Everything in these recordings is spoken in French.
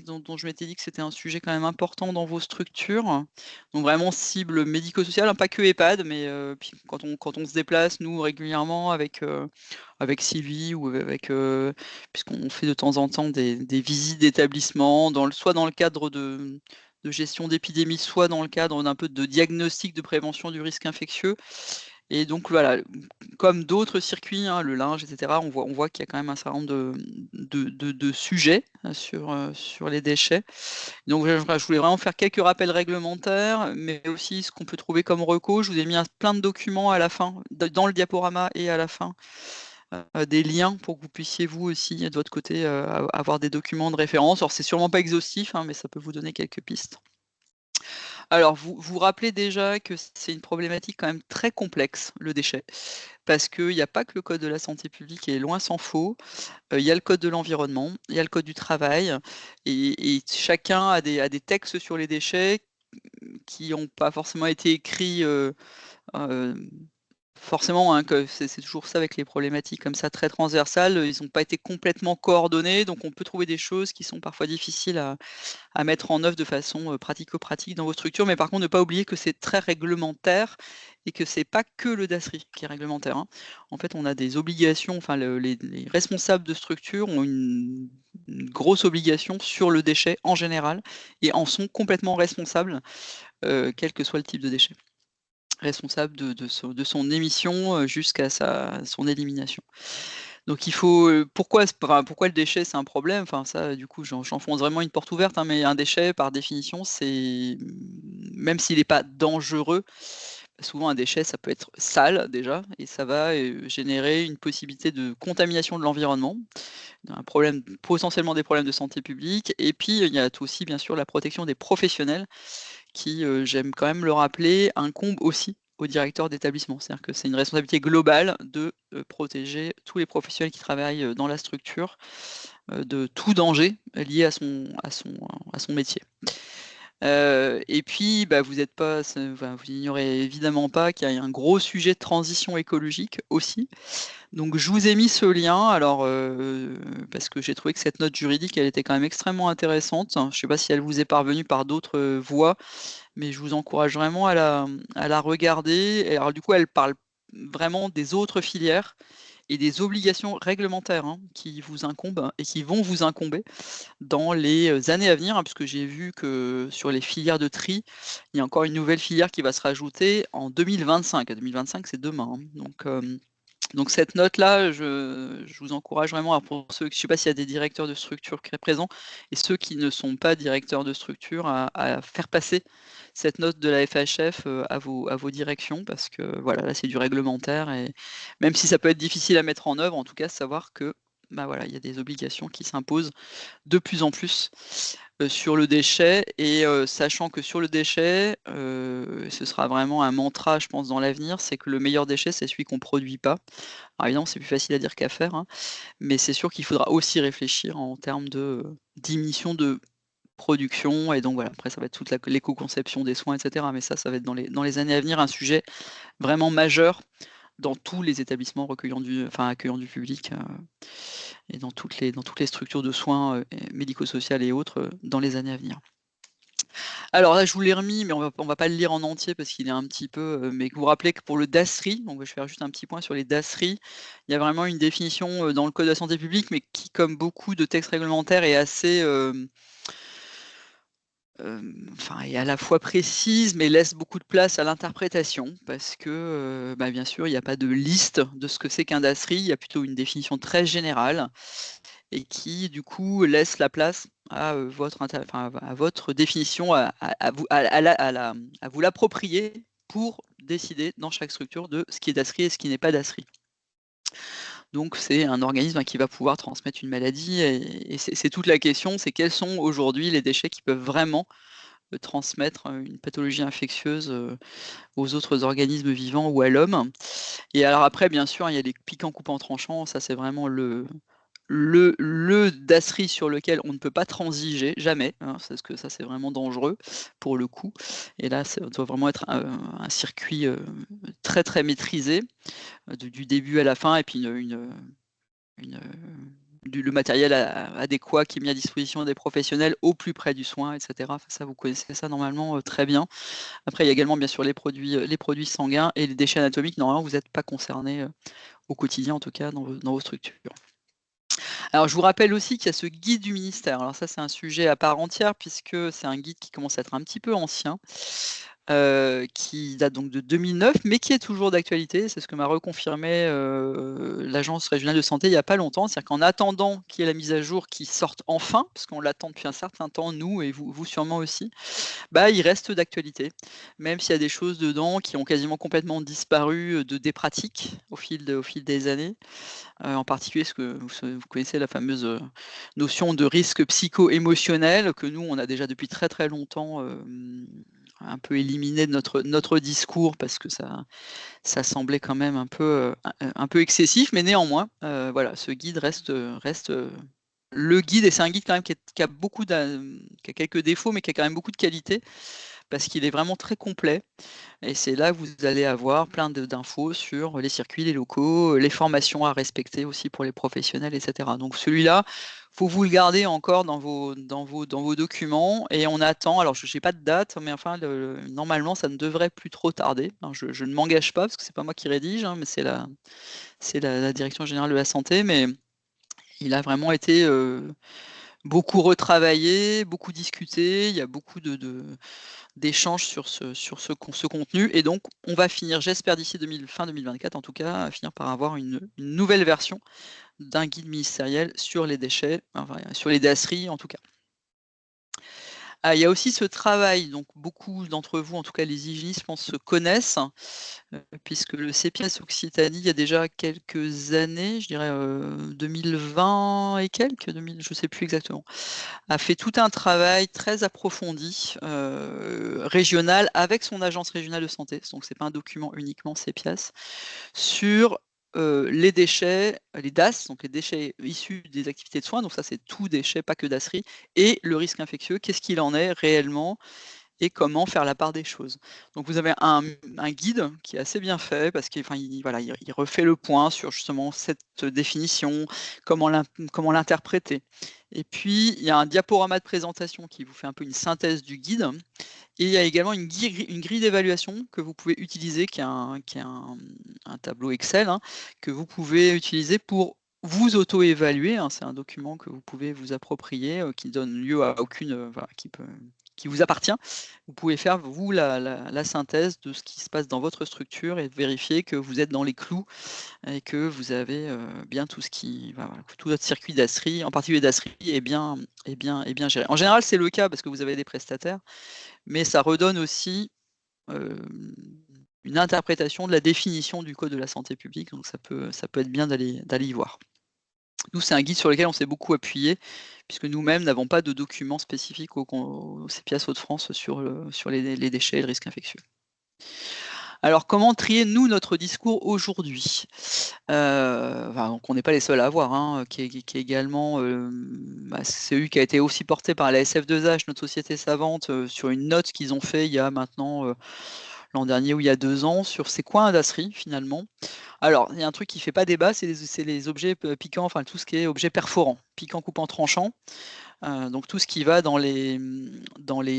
dont je m'étais dit que c'était un sujet quand même important dans vos structures. Donc vraiment cible médico-sociale, hein, pas que EHPAD, mais puis quand on se déplace, nous, régulièrement avec Sylvie ou avec, puisqu'on fait de temps en temps des visites d'établissements, soit dans le cadre de gestion d'épidémie, soit dans le cadre d'un peu de diagnostic de prévention du risque infectieux. Et donc voilà, comme d'autres circuits, hein, le linge, et cetera, on voit qu'il y a quand même un certain nombre de sujets sur les déchets. Donc je voulais vraiment faire quelques rappels réglementaires, mais aussi ce qu'on peut trouver comme recours. Je vous ai mis plein de documents à la fin, dans le diaporama et à la fin, des liens pour que vous puissiez vous aussi, de votre côté, avoir des documents de référence. Alors c'est sûrement pas exhaustif, hein, mais ça peut vous donner quelques pistes. Alors, vous rappelez déjà que c'est une problématique quand même très complexe, le déchet, parce qu'il y a pas que le code de la santé publique et loin s'en faut. Il y a le code de l'environnement, il y a le code du travail et chacun a des textes sur les déchets qui n'ont pas forcément été écrits, hem forcément, hein, que c'est toujours ça avec les problématiques comme ça très transversales, ils n'ont pas été complètement coordonnés, donc on peut trouver des choses qui sont parfois difficiles à mettre en œuvre de façon, pratico-pratique dans vos structures. Mais par contre, ne pas oublier que c'est très réglementaire et que c'est pas que le DASRI qui est réglementaire, hein. En fait, on a des obligations, enfin les responsables de structure ont une grosse obligation sur le déchet en général et en sont complètement responsables, quel que soit le type de déchet. Responsable de son émission, jusqu'à son élimination. Donc il faut, pourquoi le déchet c'est un problème? Enfin ça, du coup, j'enfonce vraiment une porte ouverte, hein, mais un déchet par définition, même s'il n'est pas dangereux, souvent un déchet ça peut être sale déjà et ça va, générer une possibilité de contamination de l'environnement, potentiellement des problèmes de santé publique et puis, il y a aussi bien sûr la protection des professionnels qui, j'aime quand même le rappeler, incombe aussi au directeur d'établissement. C'est-à-dire que c'est une responsabilité globale de, protéger tous les professionnels qui travaillent, dans la structure, de tout danger lié à son métier. Et puis, bah, vous êtes pas enfin, vous ignorez évidemment pas qu'il y a un gros sujet de transition écologique aussi. Donc je vous ai mis ce lien, alors, parce que j'ai trouvé que cette note juridique, elle était quand même extrêmement intéressante. Je ne sais pas si elle vous est parvenue par d'autres, voies, mais je vous encourage vraiment à la regarder. Et alors du coup, elle parle vraiment des autres filières et des obligations réglementaires, hein, qui vous incombent et qui vont vous incomber dans les, années à venir, hein, puisque j'ai vu que sur les filières de tri, il y a encore une nouvelle filière qui va se rajouter en 2025. 2025, c'est demain, hein. Donc cette note-là, je vous encourage vraiment, alors pour ceux, je ne sais pas s'il y a des directeurs de structure qui sont présents et ceux qui ne sont pas directeurs de structure à faire passer cette note de la FHF, à vos directions parce que voilà, là c'est du réglementaire et même si ça peut être difficile à mettre en œuvre, en tout cas savoir que, bah, voilà, il y a des obligations qui s'imposent de plus en plus, sur le déchet et sachant que sur le déchet, ce sera vraiment un mantra, je pense, dans l'avenir, c'est que le meilleur déchet, c'est celui qu'on produit pas. Alors évidemment, c'est plus facile à dire qu'à faire, hein, mais c'est sûr qu'il faudra aussi réfléchir en termes de, diminution de production et donc voilà, après ça va être toute l'éco-conception des soins et cetera, mais ça va être dans les années à venir un sujet vraiment majeur dans tous les établissements accueillant du public, et dans toutes les structures de soins, médico-sociales et autres, dans les années à venir. Alors là, je vous l'ai remis, mais on va pas le lire en entier parce qu'il est un petit peu, mais que vous vous rappelez que pour le DASRI, donc je vais faire juste un petit point sur les DASRI, il y a vraiment une définition, dans le code de la santé publique, mais qui, comme beaucoup de textes réglementaires, est assez, enfin, est à la fois précise, mais laisse beaucoup de place à l'interprétation parce que, bah, bien sûr, il y a pas de liste de ce que c'est qu'un DASRI, il y a plutôt une définition très générale et qui, du coup, laisse la place à, votre définition, à vous l'approprier pour décider dans chaque structure de ce qui est DASRI et ce qui n'est pas DASRI. Donc c'est un organisme, qui va pouvoir transmettre une maladie et c'est toute la question, c'est quels sont aujourd'hui les déchets qui peuvent vraiment, transmettre, une pathologie infectieuse, aux autres organismes vivants ou à l'homme. Et alors après, bien sûr, il y a les piquants coupants tranchants, ça c'est vraiment le DASRI sur lequel on ne peut pas transiger, jamais, hein, parce que ça c'est vraiment dangereux pour le coup. Et là, ça doit vraiment être un circuit, très, très maîtrisé, du début à la fin et puis une le matériel adéquat qui est mis à disposition des professionnels au plus près du soin, etc. Enfin, ça, vous connaissez ça normalement très bien. Après, il y a également bien sûr les produits sanguins et les déchets anatomiques. Normalement, vous n'êtes pas concernés au quotidien, en tout cas, dans vos structures. Alors, je vous rappelle aussi qu'il y a ce guide du ministère. Alors ça, c'est un sujet à part entière, puisque c'est un guide qui commence à être un petit peu ancien, qui date donc de 2009, mais qui est toujours d'actualité. C'est ce que m'a reconfirmé l'Agence régionale de santé il n'y a pas longtemps. C'est-à-dire qu'en attendant qu'il y ait la mise à jour qui sorte enfin, parce qu'on l'attend depuis un certain temps, nous et vous sûrement aussi, bah, il reste d'actualité. Même s'il y a des choses dedans qui ont quasiment complètement disparu des pratiques au fil des années. En particulier, ce que vous connaissez la fameuse notion de risque psycho-émotionnel que nous, on a déjà depuis très très longtemps un peu éliminé de notre discours parce que ça semblait quand même un peu excessif, mais néanmoins, voilà, ce guide reste le guide, et c'est un guide quand même qui a quelques défauts, mais qui a quand même beaucoup de qualité parce qu'il est vraiment très complet. Et c'est là que vous allez avoir plein d'infos sur les circuits, les locaux, les formations à respecter aussi pour les professionnels, etc. Donc celui-là, faut vous le garder encore dans vos documents. Et on attend, alors je n'ai pas de date, mais enfin, normalement, ça ne devrait plus trop tarder. Alors, je ne m'engage pas, parce que c'est pas moi qui rédige, hein, mais c'est la Direction générale de la santé. Mais il a vraiment été beaucoup retravaillé, beaucoup discuté. Il y a beaucoup d'échanges sur ce contenu. Et donc, on va finir, j'espère d'ici fin 2024 en tout cas, à finir par avoir une nouvelle version d'un guide ministériel sur les déchets, enfin, sur les dasseries en tout cas. Ah, il y a aussi ce travail, donc beaucoup d'entre vous, en tout cas les hygiénistes, je pense, se connaissent, puisque le CPS Occitanie, il y a déjà quelques années, je dirais 2020 et quelques, 2000, je ne sais plus exactement, a fait tout un travail très approfondi, régional, avec son agence régionale de santé, donc c'est pas un document uniquement CPIAS, sur les déchets, les DAS, donc les déchets issus des activités de soins, donc ça c'est tout déchet, pas que dasserie, et le risque infectieux, qu'est-ce qu'il en est réellement et comment faire la part des choses. Donc vous avez un guide qui est assez bien fait parce qu'il voilà, il refait le point sur justement cette définition, comment l'interpréter. Et puis il y a un diaporama de présentation qui vous fait un peu une synthèse du guide. Et il y a également une grille d'évaluation que vous pouvez utiliser, qui est un tableau Excel, hein, que vous pouvez utiliser pour vous auto-évaluer, hein. C'est un document que vous pouvez vous approprier, qui donne lieu à aucune, voilà, qui vous appartient. Vous pouvez faire, vous, la synthèse de ce qui se passe dans votre structure et vérifier que vous êtes dans les clous et que vous avez bien tout ce qui, voilà, tout votre circuit dasserie, en particulier dasserie, est bien géré. En général, c'est le cas parce que vous avez des prestataires, mais ça redonne aussi une interprétation de la définition du code de la santé publique, donc ça peut être bien d'aller y voir. Nous, c'est un guide sur lequel on s'est beaucoup appuyé, puisque nous-mêmes n'avons pas de documents spécifiques au CPIAS Hauts-de-France sur les déchets et le risque infectieux. Alors, comment trier, nous, notre discours aujourd'hui? Donc on n'est pas les seuls à avoir, hein, qui est également celui qui a été aussi porté par la SF2H, notre société savante, sur une note qu'ils ont fait il y a maintenant l'an dernier ou il y a 2 ans, sur c'est quoi un dasserie finalement. Alors, il y a un truc qui ne fait pas débat, c'est les objets piquants, enfin tout ce qui est objet perforant, piquant, coupant, tranchant. Donc tout ce qui va dans les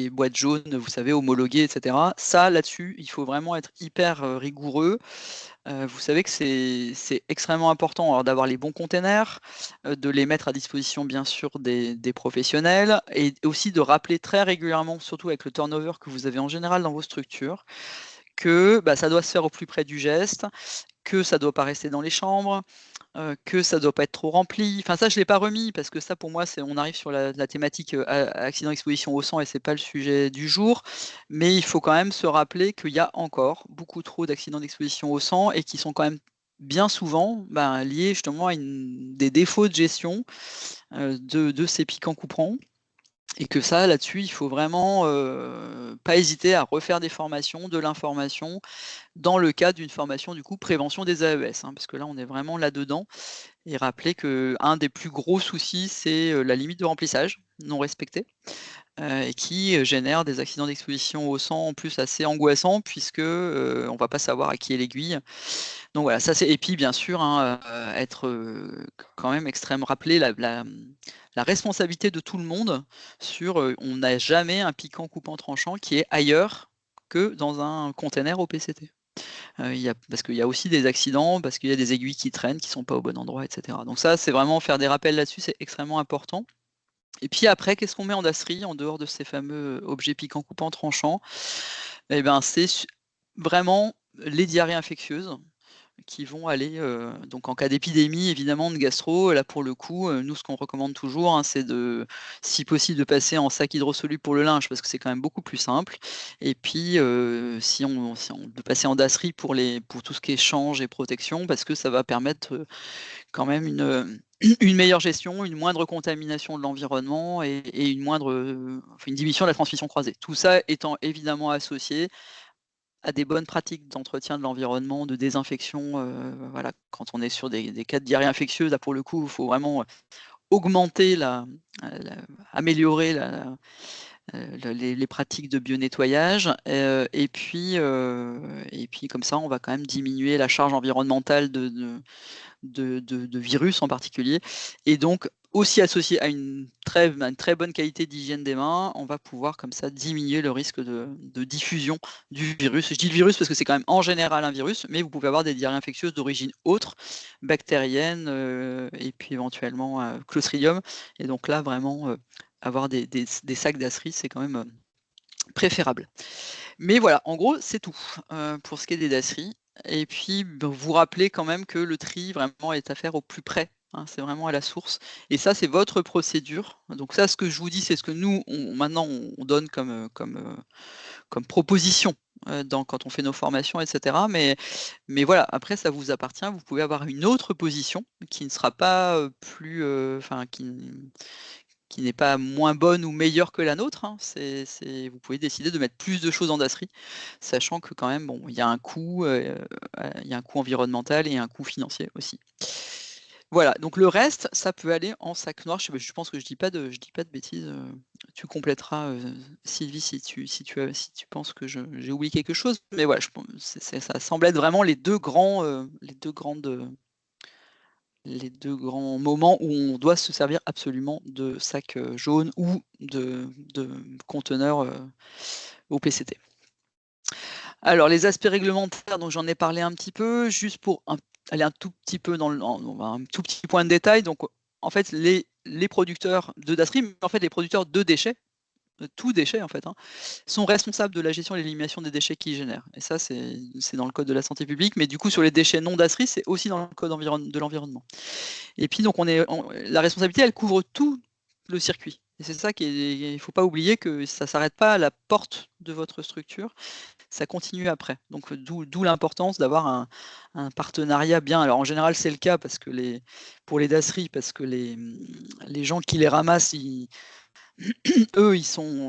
boîtes jaunes, vous savez, homologuées, etc. Ça, là-dessus, il faut vraiment être hyper rigoureux. Vous savez que c'est extrêmement important alors d'avoir les bons containers, de les mettre à disposition bien sûr des professionnels et aussi de rappeler très régulièrement, surtout avec le turnover que vous avez en général dans vos structures, que ça doit se faire au plus près du geste, que ça ne doit pas rester dans les chambres, que ça ne doit pas être trop rempli. Enfin ça, je ne l'ai pas remis parce que ça, pour moi, on arrive sur la thématique accident exposition au sang et ce n'est pas le sujet du jour. Mais il faut quand même se rappeler qu'il y a encore beaucoup trop d'accidents d'exposition au sang et qui sont quand même bien souvent liés justement à des défauts de gestion de ces piquants couperons. Et que ça, là-dessus, il faut vraiment pas hésiter à refaire des formations, de l'information, dans le cadre d'une formation du coup prévention des AES, hein, parce que là, on est vraiment là-dedans et rappeler qu'un des plus gros soucis, c'est la limite de remplissage non respectée, et qui génère des accidents d'exposition au sang en plus assez angoissants puisque on va pas savoir à qui est l'aiguille. Donc voilà, ça c'est et puis bien sûr, hein, être quand même extrême, rappeler la responsabilité de tout le monde sur on n'a jamais un piquant coupant tranchant qui est ailleurs que dans un container au PCT. Parce qu'il y a aussi des accidents, parce qu'il y a des aiguilles qui traînent, qui sont pas au bon endroit, etc. Donc ça, c'est vraiment faire des rappels là-dessus, c'est extrêmement important. Et puis après, qu'est-ce qu'on met en dasserie, en dehors de ces fameux objets piquants, coupants, tranchants? Eh ben, c'est vraiment les diarrhées infectieuses qui vont aller, donc en cas d'épidémie évidemment de gastro, là pour le coup, nous ce qu'on recommande toujours, hein, c'est si possible de passer en sac hydrosoluble pour le linge parce que c'est quand même beaucoup plus simple et puis, si on de passer en dasserie pour tout ce qui est change et protection parce que ça va permettre, quand même une meilleure gestion, une moindre contamination de l'environnement et une moindre, enfin une diminution de la transmission croisée. Tout ça étant évidemment associé à des bonnes pratiques d'entretien de l'environnement, de désinfection, voilà. Quand on est sur des cas de diarrhée infectieuse, là pour le coup, il faut vraiment, augmenter la améliorer les pratiques de bio-nettoyage, et puis comme ça, on va quand même diminuer la charge environnementale de virus en particulier. Et donc, aussi associé à une très bonne qualité d'hygiène des mains, on va pouvoir comme ça diminuer le risque de diffusion du virus. Je dis le virus parce que c'est quand même en général un virus, mais vous pouvez avoir des diarrhées infectieuses d'origine autre, bactérienne, et puis éventuellement Clostridium. Et donc là, vraiment, avoir des sacs dasserie, c'est quand même préférable. Mais voilà, en gros, c'est tout pour ce qui est des dasseries. Et puis, vous rappelez quand même que le tri vraiment est à faire au plus près, hein, c'est vraiment à la source. Et ça, c'est votre procédure. Donc ça, ce que je vous dis, c'est ce que nous, maintenant, on donne comme proposition quand on fait nos formations, etc. Mais voilà, après, ça vous appartient. Vous pouvez avoir une autre position qui ne sera pas plus, enfin, qui n'est pas moins bonne ou meilleure que la nôtre, hein. Vous pouvez décider de mettre plus de choses en dasserie, sachant que quand même, bon, il y a un coût, il y a un coût environnemental et un coût financier aussi. Voilà, donc le reste, ça peut aller en sac noir. Je pense que je dis pas de bêtises, tu compléteras, Sylvie, si tu penses que j'ai oublié quelque chose. Mais voilà, ça semble être vraiment les 2 grands moments où on doit se servir absolument de sacs, jaunes ou de conteneurs, au PCT. Alors les aspects réglementaires, donc j'en ai parlé un petit peu, juste pour aller un tout petit peu un tout petit point de détail. Donc en fait, les producteurs de dasserie, mais en fait les producteurs de déchets, tout déchet en fait, hein, sont responsables de la gestion et l'élimination des déchets qu'ils génèrent. Et ça, c'est dans le code de la santé publique, mais du coup sur les déchets non dasserie, c'est aussi dans le code de l'environnement. Et puis donc la responsabilité, elle couvre tout le circuit. Et c'est ça il ne faut pas oublier que ça ne s'arrête pas à la porte de votre structure, ça continue après. Donc d'où l'importance d'avoir un partenariat bien. Alors en général, c'est le cas pour les dasseries, parce que les gens qui les ramassent, eux,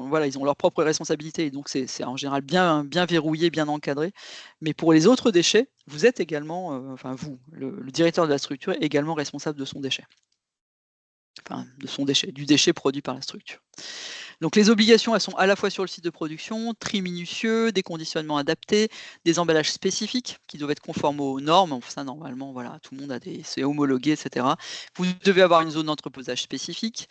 voilà, ils ont leurs propres responsabilités, et donc c'est en général bien verrouillé, bien encadré. Mais pour les autres déchets, vous êtes également, enfin vous, le directeur de la structure est également responsable de son déchet. Enfin, du déchet produit par la structure. Donc les obligations, elles sont à la fois sur le site de production, tri minutieux, des conditionnements adaptés, des emballages spécifiques qui doivent être conformes aux normes. Ça, normalement, voilà, tout le monde c'est homologué, etc. Vous devez avoir une zone d'entreposage spécifique,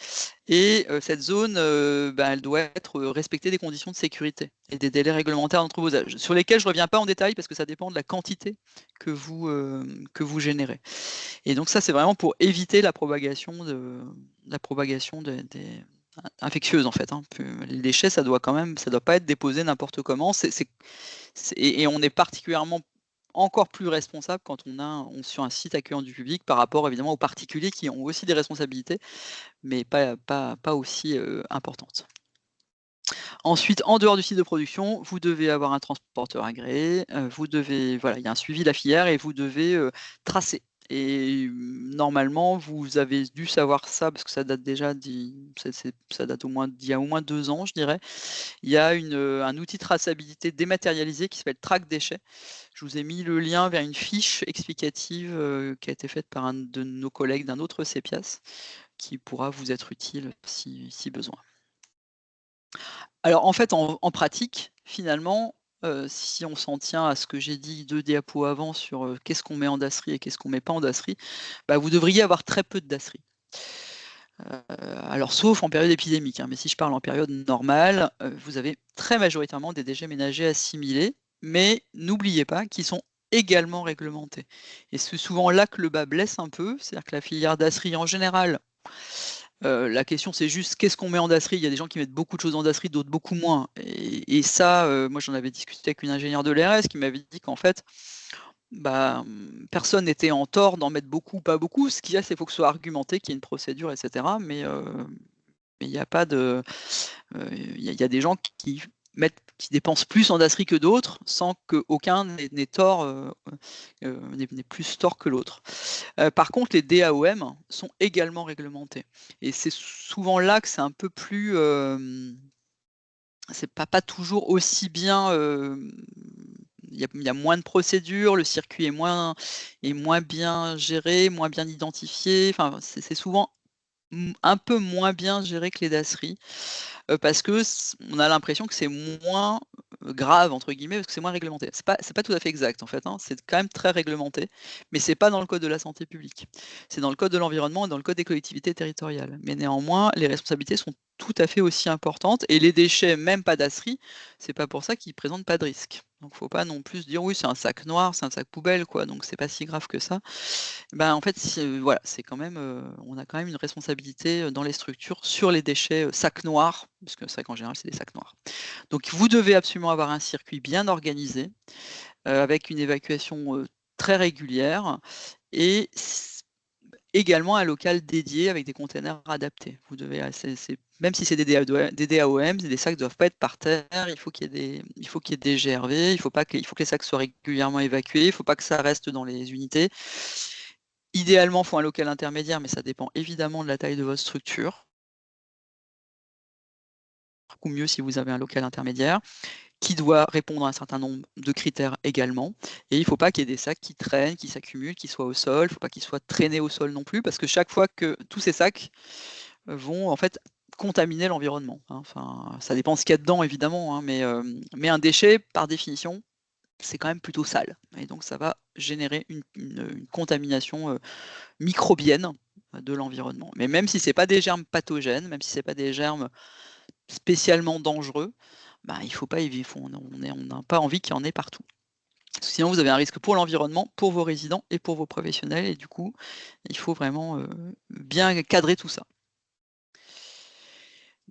et cette zone, elle doit respecter des conditions de sécurité et des délais réglementaires d'entreposage, sur lesquels je ne reviens pas en détail parce que ça dépend de la quantité que vous générez. Et donc ça, c'est vraiment pour éviter la propagation des infectieuses en fait, hein. Les déchets, ça doit pas être déposé n'importe comment. Et on est particulièrement encore plus responsable quand on est sur un site accueillant du public par rapport évidemment aux particuliers qui ont aussi des responsabilités, mais pas aussi importantes. Ensuite, en dehors du site de production, vous devez avoir un transporteur agréé, voilà, il y a un suivi de la filière et vous devez tracer et normalement, vous avez dû savoir ça parce que ça date déjà ça date d'il y a au moins 2 ans, je dirais. Il y a un outil de traçabilité dématérialisé qui s'appelle Track Déchets. Je vous ai mis le lien vers une fiche explicative, qui a été faite par un de nos collègues d'un autre CEPIAS, qui pourra vous être utile si besoin. Alors en fait, en pratique, finalement, si on s'en tient à ce que j'ai dit 2 diapos avant sur, qu'est-ce qu'on met en DASRI et qu'est-ce qu'on met pas en DASRI, bah, vous devriez avoir très peu de DASRI. Alors sauf en période épidémique, hein, mais si je parle en période normale, vous avez très majoritairement des déchets ménagers assimilés, mais n'oubliez pas qu'ils sont également réglementés et c'est souvent là que le bât blesse un peu, c'est-à-dire que la filière DASRI en général, la question c'est juste qu'est-ce qu'on met en DASRI? Il y a des gens qui mettent beaucoup de choses en DASRI, d'autres beaucoup moins et ça, moi j'en avais discuté avec une ingénieure de l'ERS qui m'avait dit qu'en fait, bah, personne n'était en tort d'en mettre beaucoup ou pas beaucoup. Ce qu'il y a, c'est qu'il faut que ce soit argumenté, qu'il y ait une procédure et cetera, mais il y a pas de, il y a des gens qui dépensent plus en DASRI que d'autres, sans qu'aucun n'ait tort, n'ait plus tort que l'autre. Par contre, les DAOM sont également réglementés et c'est souvent là que c'est un peu plus, c'est pas toujours aussi bien, il y a moins de procédures, le circuit est moins bien géré, moins bien identifié, enfin, c'est souvent un peu moins bien géré que les DASRI, parce que on a l'impression que c'est moins «grave» entre guillemets, parce que c'est moins réglementé. C'est pas tout à fait exact en fait, hein, c'est quand même très réglementé, mais c'est pas dans le code de la santé publique. C'est dans le code de l'environnement et dans le code des collectivités territoriales. Mais néanmoins, les responsabilités sont tout à fait aussi importantes et les déchets, même pas DASRI, c'est pas pour ça qu'ils présentent pas de risque. Donc faut pas non plus se dire: «Oui, c'est un sac noir, c'est un sac poubelle quoi, donc c'est pas si grave que ça». Ben, en fait, voilà, c'est quand même, on a quand même une responsabilité, dans les structures sur les déchets, sacs noirs, parce que c'est vrai qu'en général, c'est des sacs noirs. Donc vous devez absolument avoir un circuit bien organisé, avec une évacuation, très régulière et également un local dédié avec des containers adaptés. Vous devez c'est même si c'est des DAOM, des sacs ne doivent pas être par terre, il faut qu'il y ait des GRV, il faut que les sacs soient régulièrement évacués, il ne faut pas que ça reste dans les unités. Idéalement, il faut un local intermédiaire, mais ça dépend évidemment de la taille de votre structure. Ou mieux si vous avez un local intermédiaire, qui doit répondre à un certain nombre de critères également. Et il ne faut pas qu'il y ait des sacs qui traînent, qui s'accumulent, qui soient au sol. Il ne faut pas qu'ils soient traînés au sol non plus, parce que chaque fois que tous ces sacs vont en fait contaminer l'environnement, hein. Enfin, ça dépend ce qu'il y a dedans évidemment, hein, mais un déchet, par définition, c'est quand même plutôt sale. Et donc ça va générer une contamination microbienne de l'environnement. Mais même si c'est pas des germes pathogènes, même si c'est pas des germes spécialement dangereux, bah, il faut pas on n'a pas envie qu'il y en ait partout. Sinon, vous avez un risque pour l'environnement, pour vos résidents et pour vos professionnels et du coup, il faut vraiment, bien cadrer tout ça.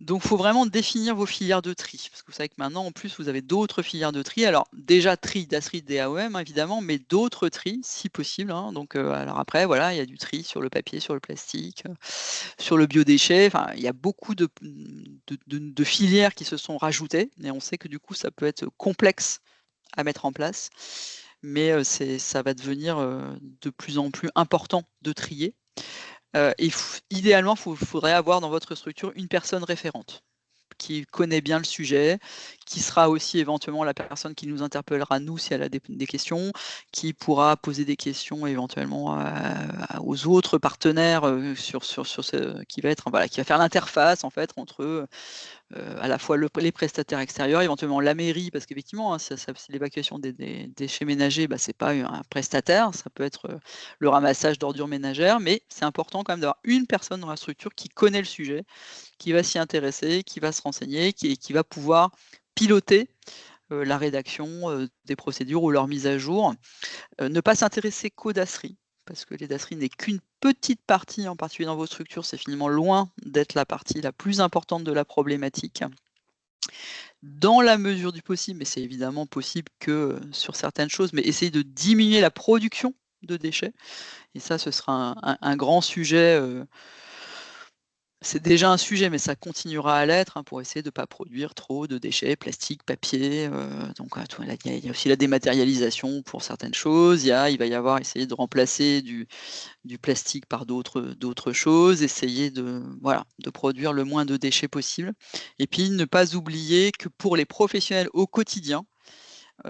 Donc, il faut vraiment définir vos filières de tri, parce que vous savez que maintenant, en plus, vous avez d'autres filières de tri. Alors, déjà tri, DASRI, DAOM, hein, évidemment, mais d'autres tri, si possible, hein. Donc, alors après, voilà, il y a du tri sur le papier, sur le plastique, sur le biodéchet. Enfin, il y a beaucoup de filières qui se sont rajoutées, et on sait que du coup, ça peut être complexe à mettre en place, mais ça va devenir de plus en plus important de trier. Et idéalement, faudrait avoir dans votre structure une personne référente qui connaît bien le sujet, qui sera aussi éventuellement la personne qui nous interpellera nous si elle a des questions, qui pourra poser des questions éventuellement aux autres partenaires sur ce qui va être, voilà, qui va faire l'interface en fait entre à la fois les prestataires extérieurs, éventuellement la mairie, parce qu'effectivement, hein, c'est l'évacuation des déchets ménagers, bah, c'est pas un prestataire, ça peut être le ramassage d'ordures ménagères, mais c'est important quand même d'avoir une personne dans la structure qui connaît le sujet, qui va s'y intéresser, qui va se renseigner, qui va pouvoir piloter la rédaction des procédures ou leur mise à jour. Ne pas s'intéresser qu'aux DASRI, parce que les DASRI n'est qu'une petite partie, en particulier dans vos structures, c'est finalement loin d'être la partie la plus importante de la problématique. Dans la mesure du possible, mais c'est évidemment possible que sur certaines choses, mais essayer de diminuer la production de déchets et ça, ce sera un grand sujet, C'est déjà un sujet, mais ça continuera à l'être, hein, pour essayer de ne pas produire trop de déchets, plastique, papier, donc tu vois, là, il y a aussi la dématérialisation pour certaines choses. Il va y avoir essayer de remplacer du plastique par d'autres choses, essayer de voilà, de produire le moins de déchets possible et puis ne pas oublier que pour les professionnels au quotidien,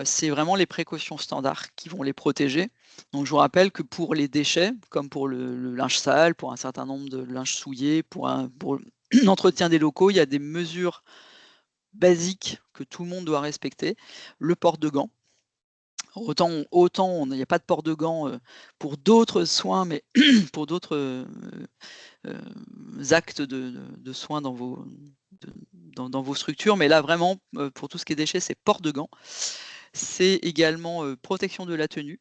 c'est vraiment les précautions standards qui vont les protéger. Donc je vous rappelle que pour les déchets, comme pour le linge sale, pour un certain nombre de linge souillé, pour l'entretien des locaux, il y a des mesures basiques que tout le monde doit respecter. Le port de gants. Autant il n'y a pas de port de gants, pour d'autres soins, mais pour d'autres, actes de soins dans vos structures, mais là vraiment, pour tout ce qui est déchets, c'est port de gants. C'est également, protection de la tenue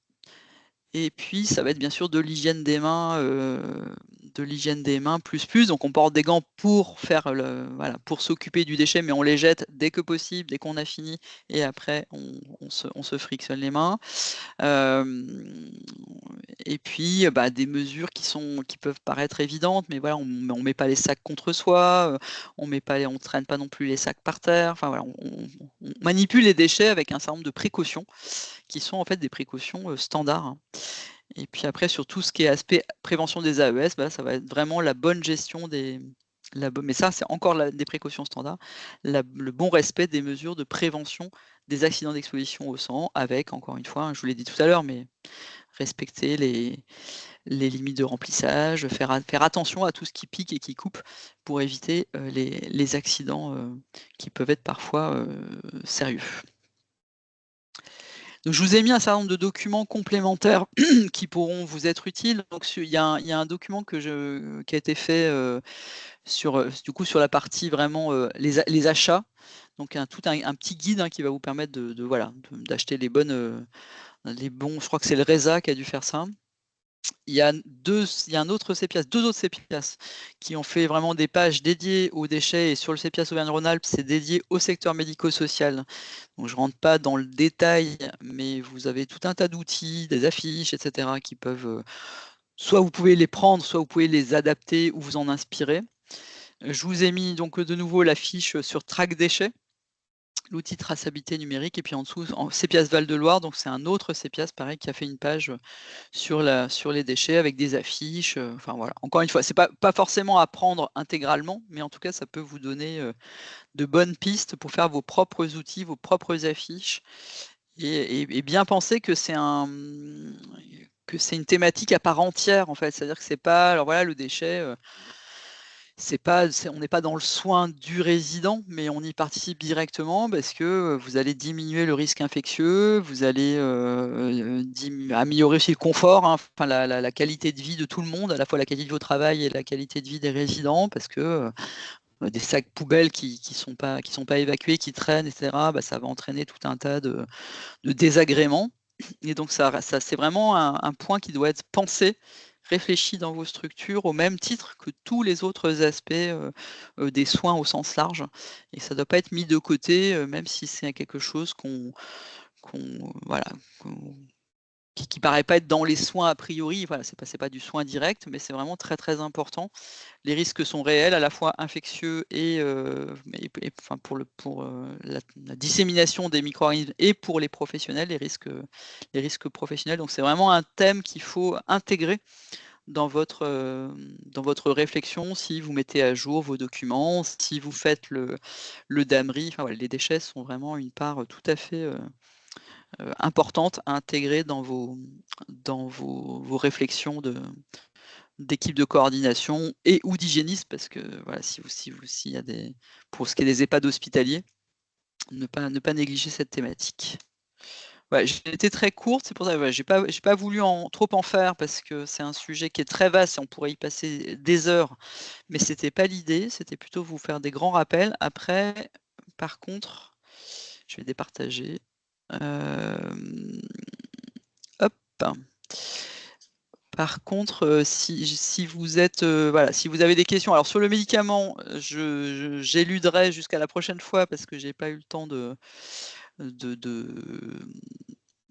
et puis ça va être bien sûr de l'hygiène des mains plus. Donc on porte des gants pour faire voilà, pour s'occuper du déchet, mais on les jette dès que possible, dès qu'on a fini et après on se frictionne les mains. Hem Et puis, bah, des mesures qui peuvent paraître évidentes, mais voilà, on met pas les sacs contre soi, on traîne pas non plus les sacs par terre. Enfin voilà, on manipule les déchets avec un certain nombre de précautions qui sont en fait des précautions, standards, hein. Et puis après sur tout ce qui est aspect prévention des AES, bah, ça va être vraiment la bonne gestion mais ça, c'est encore des précautions standards, le bon respect des mesures de prévention des accidents d'exposition au sang avec, encore une fois, hein, je vous l'ai dit tout à l'heure, mais respecter les limites de remplissage, faire attention à tout ce qui pique et qui coupe pour éviter, les accidents, qui peuvent être parfois, sérieux. Donc je vous ai mis un certain nombre de documents complémentaires qui pourront vous être utiles. Donc il y a un document qui a été fait, du coup sur la partie vraiment, les achats. Donc tout un petit guide, hein, qui va vous permettre voilà, d'acheter les bons, je crois que c'est le Resa qui a dû faire ça. Il y a un autre CEPIAS, 2 autres CEPIAS qui ont fait vraiment des pages dédiées aux déchets et sur le CEPIAS Auvergne-Rhône-Alpes, c'est dédié au secteur médico-social. Donc je rentre pas dans le détail, mais vous avez tout un tas d'outils, des affiches et cetera qui peuvent, soit vous pouvez les prendre, soit vous pouvez les adapter ou vous en inspirer. Je vous ai mis donc, de nouveau la fiche, sur Track Déchets, l'outil de traçabilité numérique et puis en dessous, en CEPIAS Val-de-Loire, donc c'est un autre CEPIAS pareil qui a fait une page, sur les déchets avec des affiches, enfin voilà. Encore une fois, c'est pas forcément à prendre intégralement, mais en tout cas, ça peut vous donner, de bonnes pistes pour faire vos propres outils, vos propres affiches et bien penser que que c'est une thématique à part entière, en fait. C'est-à-dire que c'est pas alors voilà, le déchet, on n'est pas dans le soin du résident, mais on y participe directement parce que, vous allez diminuer le risque infectieux, vous allez, améliorer aussi le confort, hein, enfin la qualité de vie de tout le monde, à la fois la qualité de vie au travail et la qualité de vie des résidents parce que, des sacs poubelles qui sont pas évacués, qui traînent et cetera, bah, ça va entraîner tout un tas de désagréments et donc ça c'est vraiment un point qui doit être pensé, réfléchi dans vos structures au même titre que tous les autres aspects, des soins au sens large et ça ne doit pas être mis de côté, même si c'est quelque chose voilà, qu'on qui paraît pas être dans les soins a priori, voilà, c'est pas du soin direct, mais c'est vraiment très, très important. Les risques sont réels, à la fois infectieux et enfin pour, la dissémination des micro-organismes et pour les professionnels, les risques professionnels. Donc c'est vraiment un thème qu'il faut intégrer dans votre réflexion si vous mettez à jour vos documents, si vous faites le DAMRI, enfin voilà, les déchets sont vraiment une part, tout à fait, importante à intégrer dans vos réflexions d'équipe de coordination et ou d'hygiénistes parce que voilà, s'il y a pour ce qui est des EHPAD hospitaliers, ne pas négliger cette thématique. Ouais, j'ai été très courte, c'est pour ça, ouais, j'ai pas voulu trop en faire parce que c'est un sujet qui est très vaste et on pourrait y passer des heures, mais c'était pas l'idée, c'était plutôt vous faire des grands rappels. Après, par contre, je vais départager. Hem, hop. Par contre, si vous êtes, voilà, si vous avez des questions alors sur le médicament, j'éluderai jusqu'à la prochaine fois parce que j'ai pas eu le temps de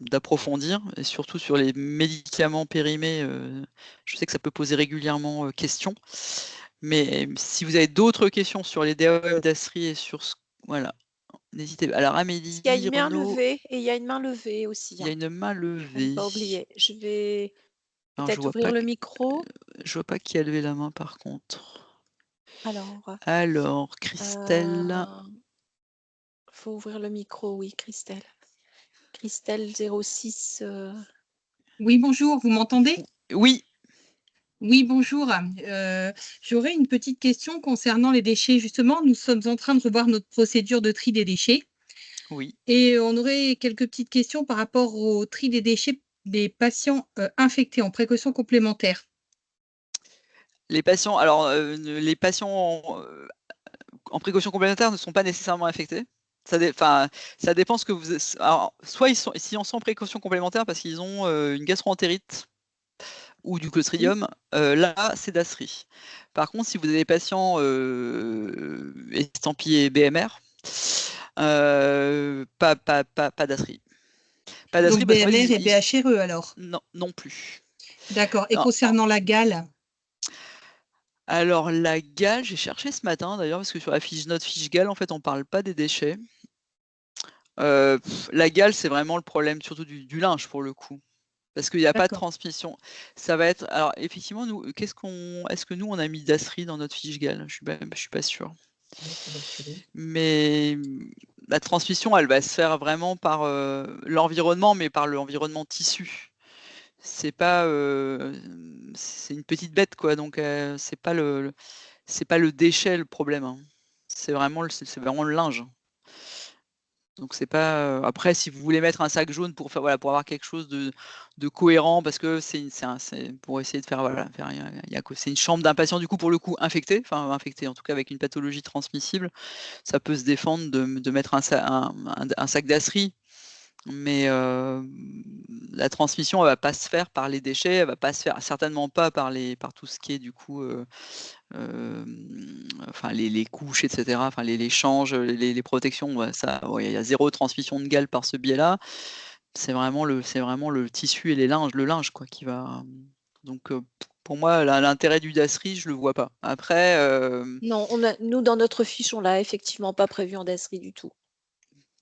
d'approfondir et surtout sur les médicaments périmés, je sais que ça peut poser régulièrement, question. Mais si vous avez d'autres questions sur les DAOM d'Asri et sur voilà, n'hésitez pas. Alors Il y a une Amélie, main Relo, levée et il y a une main levée aussi. il y a une main À ne levée. pas oublier. Je vais Alors je peut-être vois ouvrir pas, le micro. je vois pas qui a levé la main par contre. Alors, Christelle. faut ouvrir le micro, oui, Christelle. Christelle 06. Oui, bonjour, vous m'entendez? Oui. Oui, bonjour. J'aurais une petite question concernant les déchets. Justement, nous sommes en train de revoir notre procédure de tri des déchets. Oui. Et on aurait quelques petites questions par rapport au tri des déchets des patients infectés en précaution complémentaire. Les patients, alors les patients en précaution complémentaire ne sont pas nécessairement infectés. Ça dépend ce que vous. Alors, soit ils sont, si on sont en précaution complémentaire parce qu'ils ont une gastro-entérite ou du clostridium, là c'est d'Asri. Par contre, si vous avez des patients estampillés BMR, pas d'Asri. Pas Donc d'Asri parce qu'en fait, BMR et BHRE alors? Non plus. D'accord. Et concernant la gale? Alors la gale, j'ai cherché ce matin d'ailleurs, parce que sur la fiche note fiche gale, en fait, on parle pas des déchets. La gale, c'est vraiment le problème, surtout du linge pour le coup. Parce qu'il n'y a pas de transmission. Ça va être. Alors, effectivement, nous, est-ce que nous, on a mis d'Asri dans notre fiche gale? Je suis pas sûr. Mais la transmission, elle va se faire vraiment par l'environnement, mais par l'environnement tissu. C'est pas. C'est une petite bête, quoi. Donc, c'est pas le déchet le problème, hein. C'est vraiment le linge. Donc c'est pas. Après, si vous voulez mettre un sac jaune pour faire pour avoir quelque chose de cohérent, parce que c'est pour essayer de faire c'est une chambre d'un patient du coup pour le coup infecté, enfin infecté en tout cas avec une pathologie transmissible, ça peut se défendre de mettre un sac d'Asri. Mais la transmission, elle va pas se faire par les déchets, elle va pas se faire certainement pas par tout ce qui est du coup enfin les couches, etc. Enfin les changes, les protections, il y a zéro transmission de gale par ce biais-là. C'est vraiment le tissu et le linge quoi qui va. Donc pour moi, l'intérêt du DASRI, je le vois pas. Après. Non, nous dans notre fiche, on l'a effectivement pas prévu en DASRI du tout.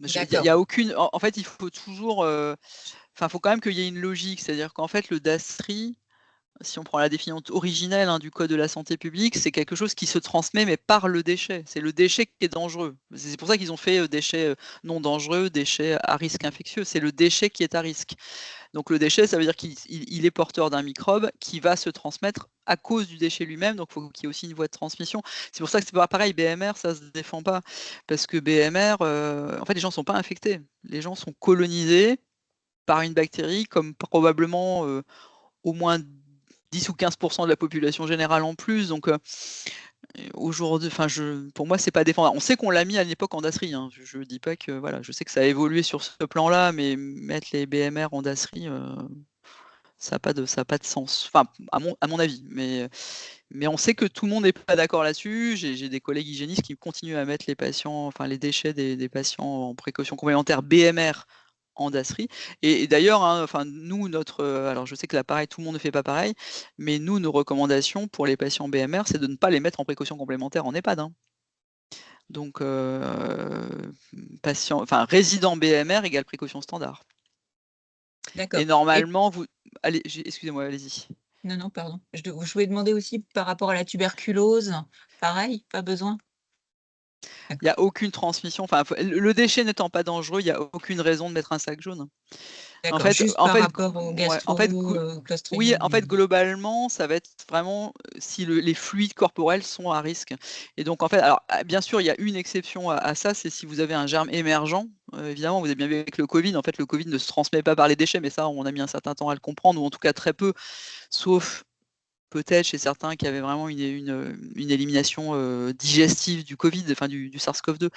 Il y a aucune. En fait, il faut toujours. Enfin, faut quand même qu'il y ait une logique, c'est-à-dire qu'en fait, le DASRI, si on prend la définition originelle du Code de la santé publique, c'est quelque chose qui se transmet, mais par le déchet. C'est le déchet qui est dangereux. C'est pour ça qu'ils ont fait déchets non dangereux, déchets à risque infectieux. C'est le déchet qui est à risque. Donc le déchet, ça veut dire qu'il est porteur d'un microbe qui va se transmettre à cause du déchet lui-même. Donc il faut qu'il y ait aussi une voie de transmission. C'est pour ça que c'est pas pareil. BMR, ça se défend pas. Parce que BMR, en fait, les gens ne sont pas infectés. Les gens sont colonisés par une bactérie, comme probablement au moins 10 ou 15% de la population générale en plus. Donc aujourd'hui, pour moi, c'est pas défendable. On sait qu'on l'a mis à l'époque en DASRI, hein. Je dis pas que voilà, je sais que ça a évolué sur ce plan-là, mais mettre les BMR en DASRI, ça n'a pas de sens. Enfin, à mon avis. Mais on sait que tout le monde n'est pas d'accord là-dessus. J'ai des collègues hygiénistes qui continuent à mettre les déchets des patients en précaution complémentaire BMR en DASRI. Et d'ailleurs, hein, nous, alors je sais que là, pareil, tout le monde ne fait pas pareil, mais nous, nos recommandations pour les patients BMR, c'est de ne pas les mettre en précaution complémentaire en EHPAD, hein. Donc, résident BMR égale précaution standard. D'accord. Et normalement, excusez-moi, allez-y. Non, pardon. Je voulais demander aussi par rapport à la tuberculose, pareil, pas besoin? Il n'y a aucune transmission. Le déchet n'étant pas dangereux, il n'y a aucune raison de mettre un sac jaune. D'accord, juste par rapport au oui, Clostridium. en fait, globalement, ça va être vraiment si les fluides corporels sont à risque. Et donc, en fait, alors, bien sûr, il y a une exception à ça, c'est si vous avez un germe émergent. Évidemment, vous avez bien vu avec le Covid. En fait, le Covid ne se transmet pas par les déchets, mais ça, on a mis un certain temps à le comprendre, ou en tout cas très peu, sauf peut-être chez certains qui avaient vraiment une élimination digestive du Covid, enfin du SARS-CoV-2.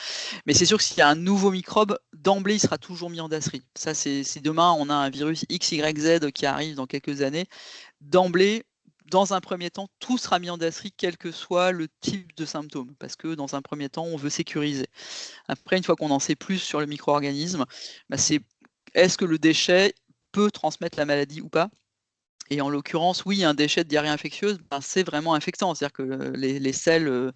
Mais c'est sûr que s'il y a un nouveau microbe, d'emblée, il sera toujours mis en DASRI. Ça, si demain on a un virus XYZ qui arrive dans quelques années, d'emblée, dans un premier temps, tout sera mis en DASRI, quel que soit le type de symptômes, parce que dans un premier temps, on veut sécuriser. Après, une fois qu'on en sait plus sur le micro-organisme, c'est est-ce que le déchet peut transmettre la maladie ou pas? Et en l'occurrence, oui, un déchet de diarrhée infectieuse, ben, c'est vraiment infectant. C'est-à-dire que les selles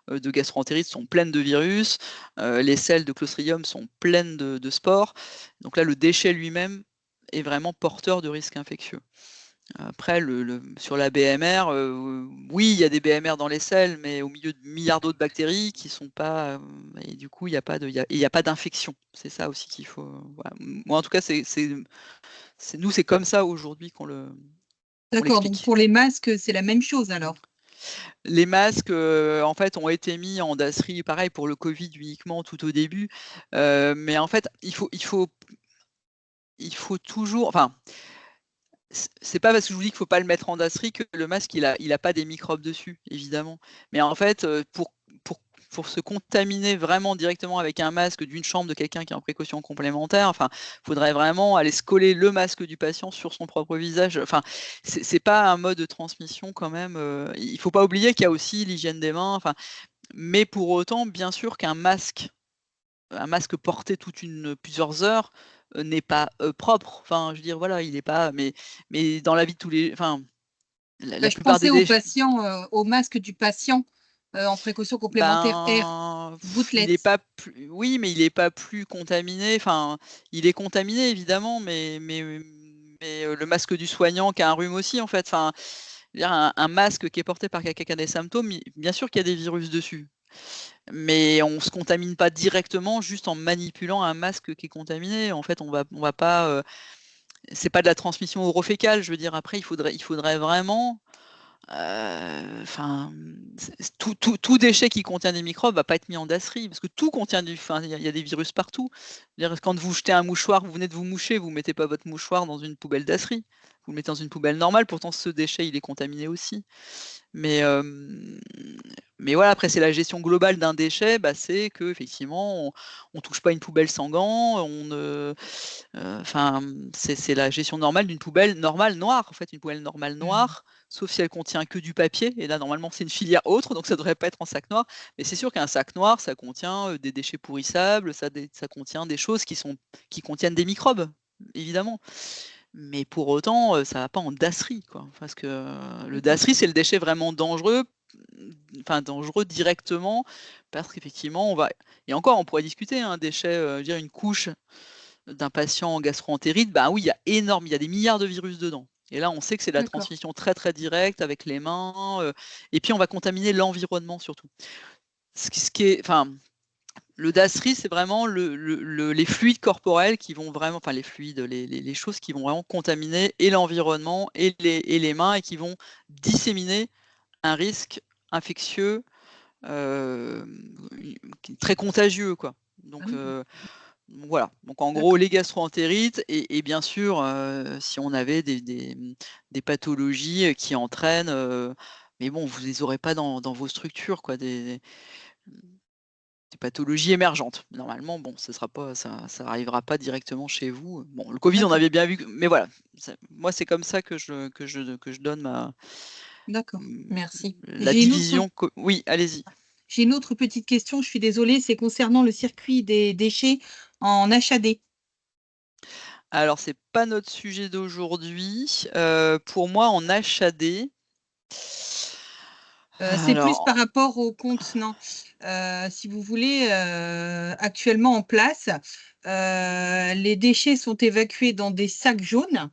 de gastroentérite sont pleines de virus, les selles de Clostridium sont pleines de spores. Donc là, le déchet lui-même est vraiment porteur de risques infectieux. Après, sur la BMR, oui, il y a des BMR dans les selles, mais au milieu de milliards d'autres bactéries qui sont pas, et du coup, il n'y a pas d'infection. C'est ça aussi qu'il faut. Voilà. Moi, en tout cas, nous, c'est comme ça aujourd'hui qu'on D'accord, donc l'explique. pour les masques, c'est la même chose alors? Les masques, en fait, ont été mis en DASRI, pareil pour le Covid uniquement tout au début. Mais en fait, il faut toujours, enfin, c'est pas parce que je vous dis qu'il faut pas le mettre en DASRI que le masque il a pas des microbes dessus, évidemment. Mais en fait, pour pour se contaminer vraiment directement avec un masque d'une chambre de quelqu'un qui est en précaution complémentaire, enfin, faudrait vraiment aller se coller le masque du patient sur son propre visage. Enfin, c'est pas un mode de transmission quand même. Il faut pas oublier qu'il y a aussi l'hygiène des mains. Enfin, mais pour autant, bien sûr qu'un masque porté plusieurs heures, n'est pas, propre. Enfin, je veux dire, voilà, il est pas mais dans la vie de tous les enfin, la Je plupart pensais des aux déchets patients, au masque du patient, en précaution complémentaire R, il est gouttelette. pas plus oui, mais il est pas plus contaminé. Enfin, il est contaminé évidemment, mais le masque du soignant qui a un rhume aussi, en fait. Enfin, je veux dire un masque qui est porté par quelqu'un qui a des symptômes, bien sûr qu'il y a des virus dessus. Mais on se contamine pas directement juste en manipulant un masque qui est contaminé. En fait, on va pas, c'est pas de la transmission orofécale. Je veux dire, après, il faudrait vraiment, enfin, tout déchet qui contient des microbes va pas être mis en DASRI parce que tout contient enfin, il y a des virus partout. C'est-à-dire, quand vous jetez un mouchoir, vous venez de vous moucher, vous mettez pas votre mouchoir dans une poubelle DASRI. Vous le mettez dans une poubelle normale, pourtant ce déchet, il est contaminé aussi. Mais, voilà, après, c'est la gestion globale d'un déchet, bah, c'est qu'effectivement, on touche pas une poubelle sans gants, enfin, c'est la gestion normale d'une poubelle normale noire, en fait, une poubelle normale Mmh. noire, sauf si elle contient que du papier, et là, normalement, c'est une filière autre, donc ça devrait pas être en sac noir. Mais c'est sûr qu'un sac noir, ça contient des déchets pourrissables, ça contient des choses qui contiennent des microbes, évidemment. Mais pour autant, ça va pas en DASRI, quoi. Parce que le D'accord. DASRI, c'est le déchet vraiment dangereux, enfin dangereux directement, parce qu'effectivement, et encore, on pourrait discuter, un déchet, je veux dire une couche d'un patient en gastro-entérite, bah oui, il y a des milliards de virus dedans. Et là, on sait que c'est de la D'accord. transmission très, très directe avec les mains, et puis on va contaminer l'environnement surtout. Ce qui est, enfin, le DASRI, c'est vraiment les fluides corporels qui vont vraiment, enfin les fluides, les choses qui vont vraiment contaminer et l'environnement et les mains et qui vont disséminer un risque infectieux euh, très contagieux, quoi. Ah Donc, oui, voilà. Donc en gros, d'accord. les gastro-entérites et bien sûr, si on avait des pathologies qui entraînent, mais bon, vous les aurez pas dans vos structures, quoi, des pathologies émergentes. Normalement, bon, ça arrivera pas directement chez vous. Bon, le Covid, on D'accord. avait bien vu, mais voilà. Moi, c'est comme ça que je donne D'accord. Merci. la division. Oui, allez-y. J'ai une autre petite question, je suis désolée, c'est concernant le circuit des déchets en HAD. Alors, c'est pas notre sujet d'aujourd'hui. Pour moi, en HAD, C'est plus par alors, rapport aux contenants. Si vous voulez, actuellement en place, les déchets sont évacués dans des sacs jaunes,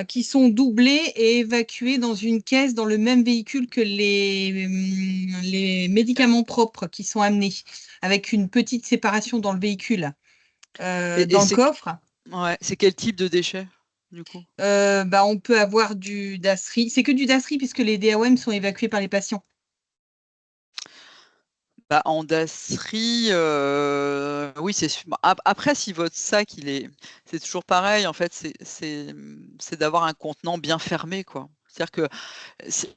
qui sont doublés et évacués dans une caisse dans le même véhicule que les médicaments propres qui sont amenés, avec une petite séparation dans le véhicule. et Dans le coffre, ouais, c'est quel type de déchets, du coup? bah, on peut avoir du DASRI. C'est que du DASRI puisque les DAOM sont évacués par les patients. Bah, en DASRI, oui, c'est su bah, après si votre sac c'est toujours pareil en fait, c'est d'avoir un contenant bien fermé, quoi. C'est-à-dire que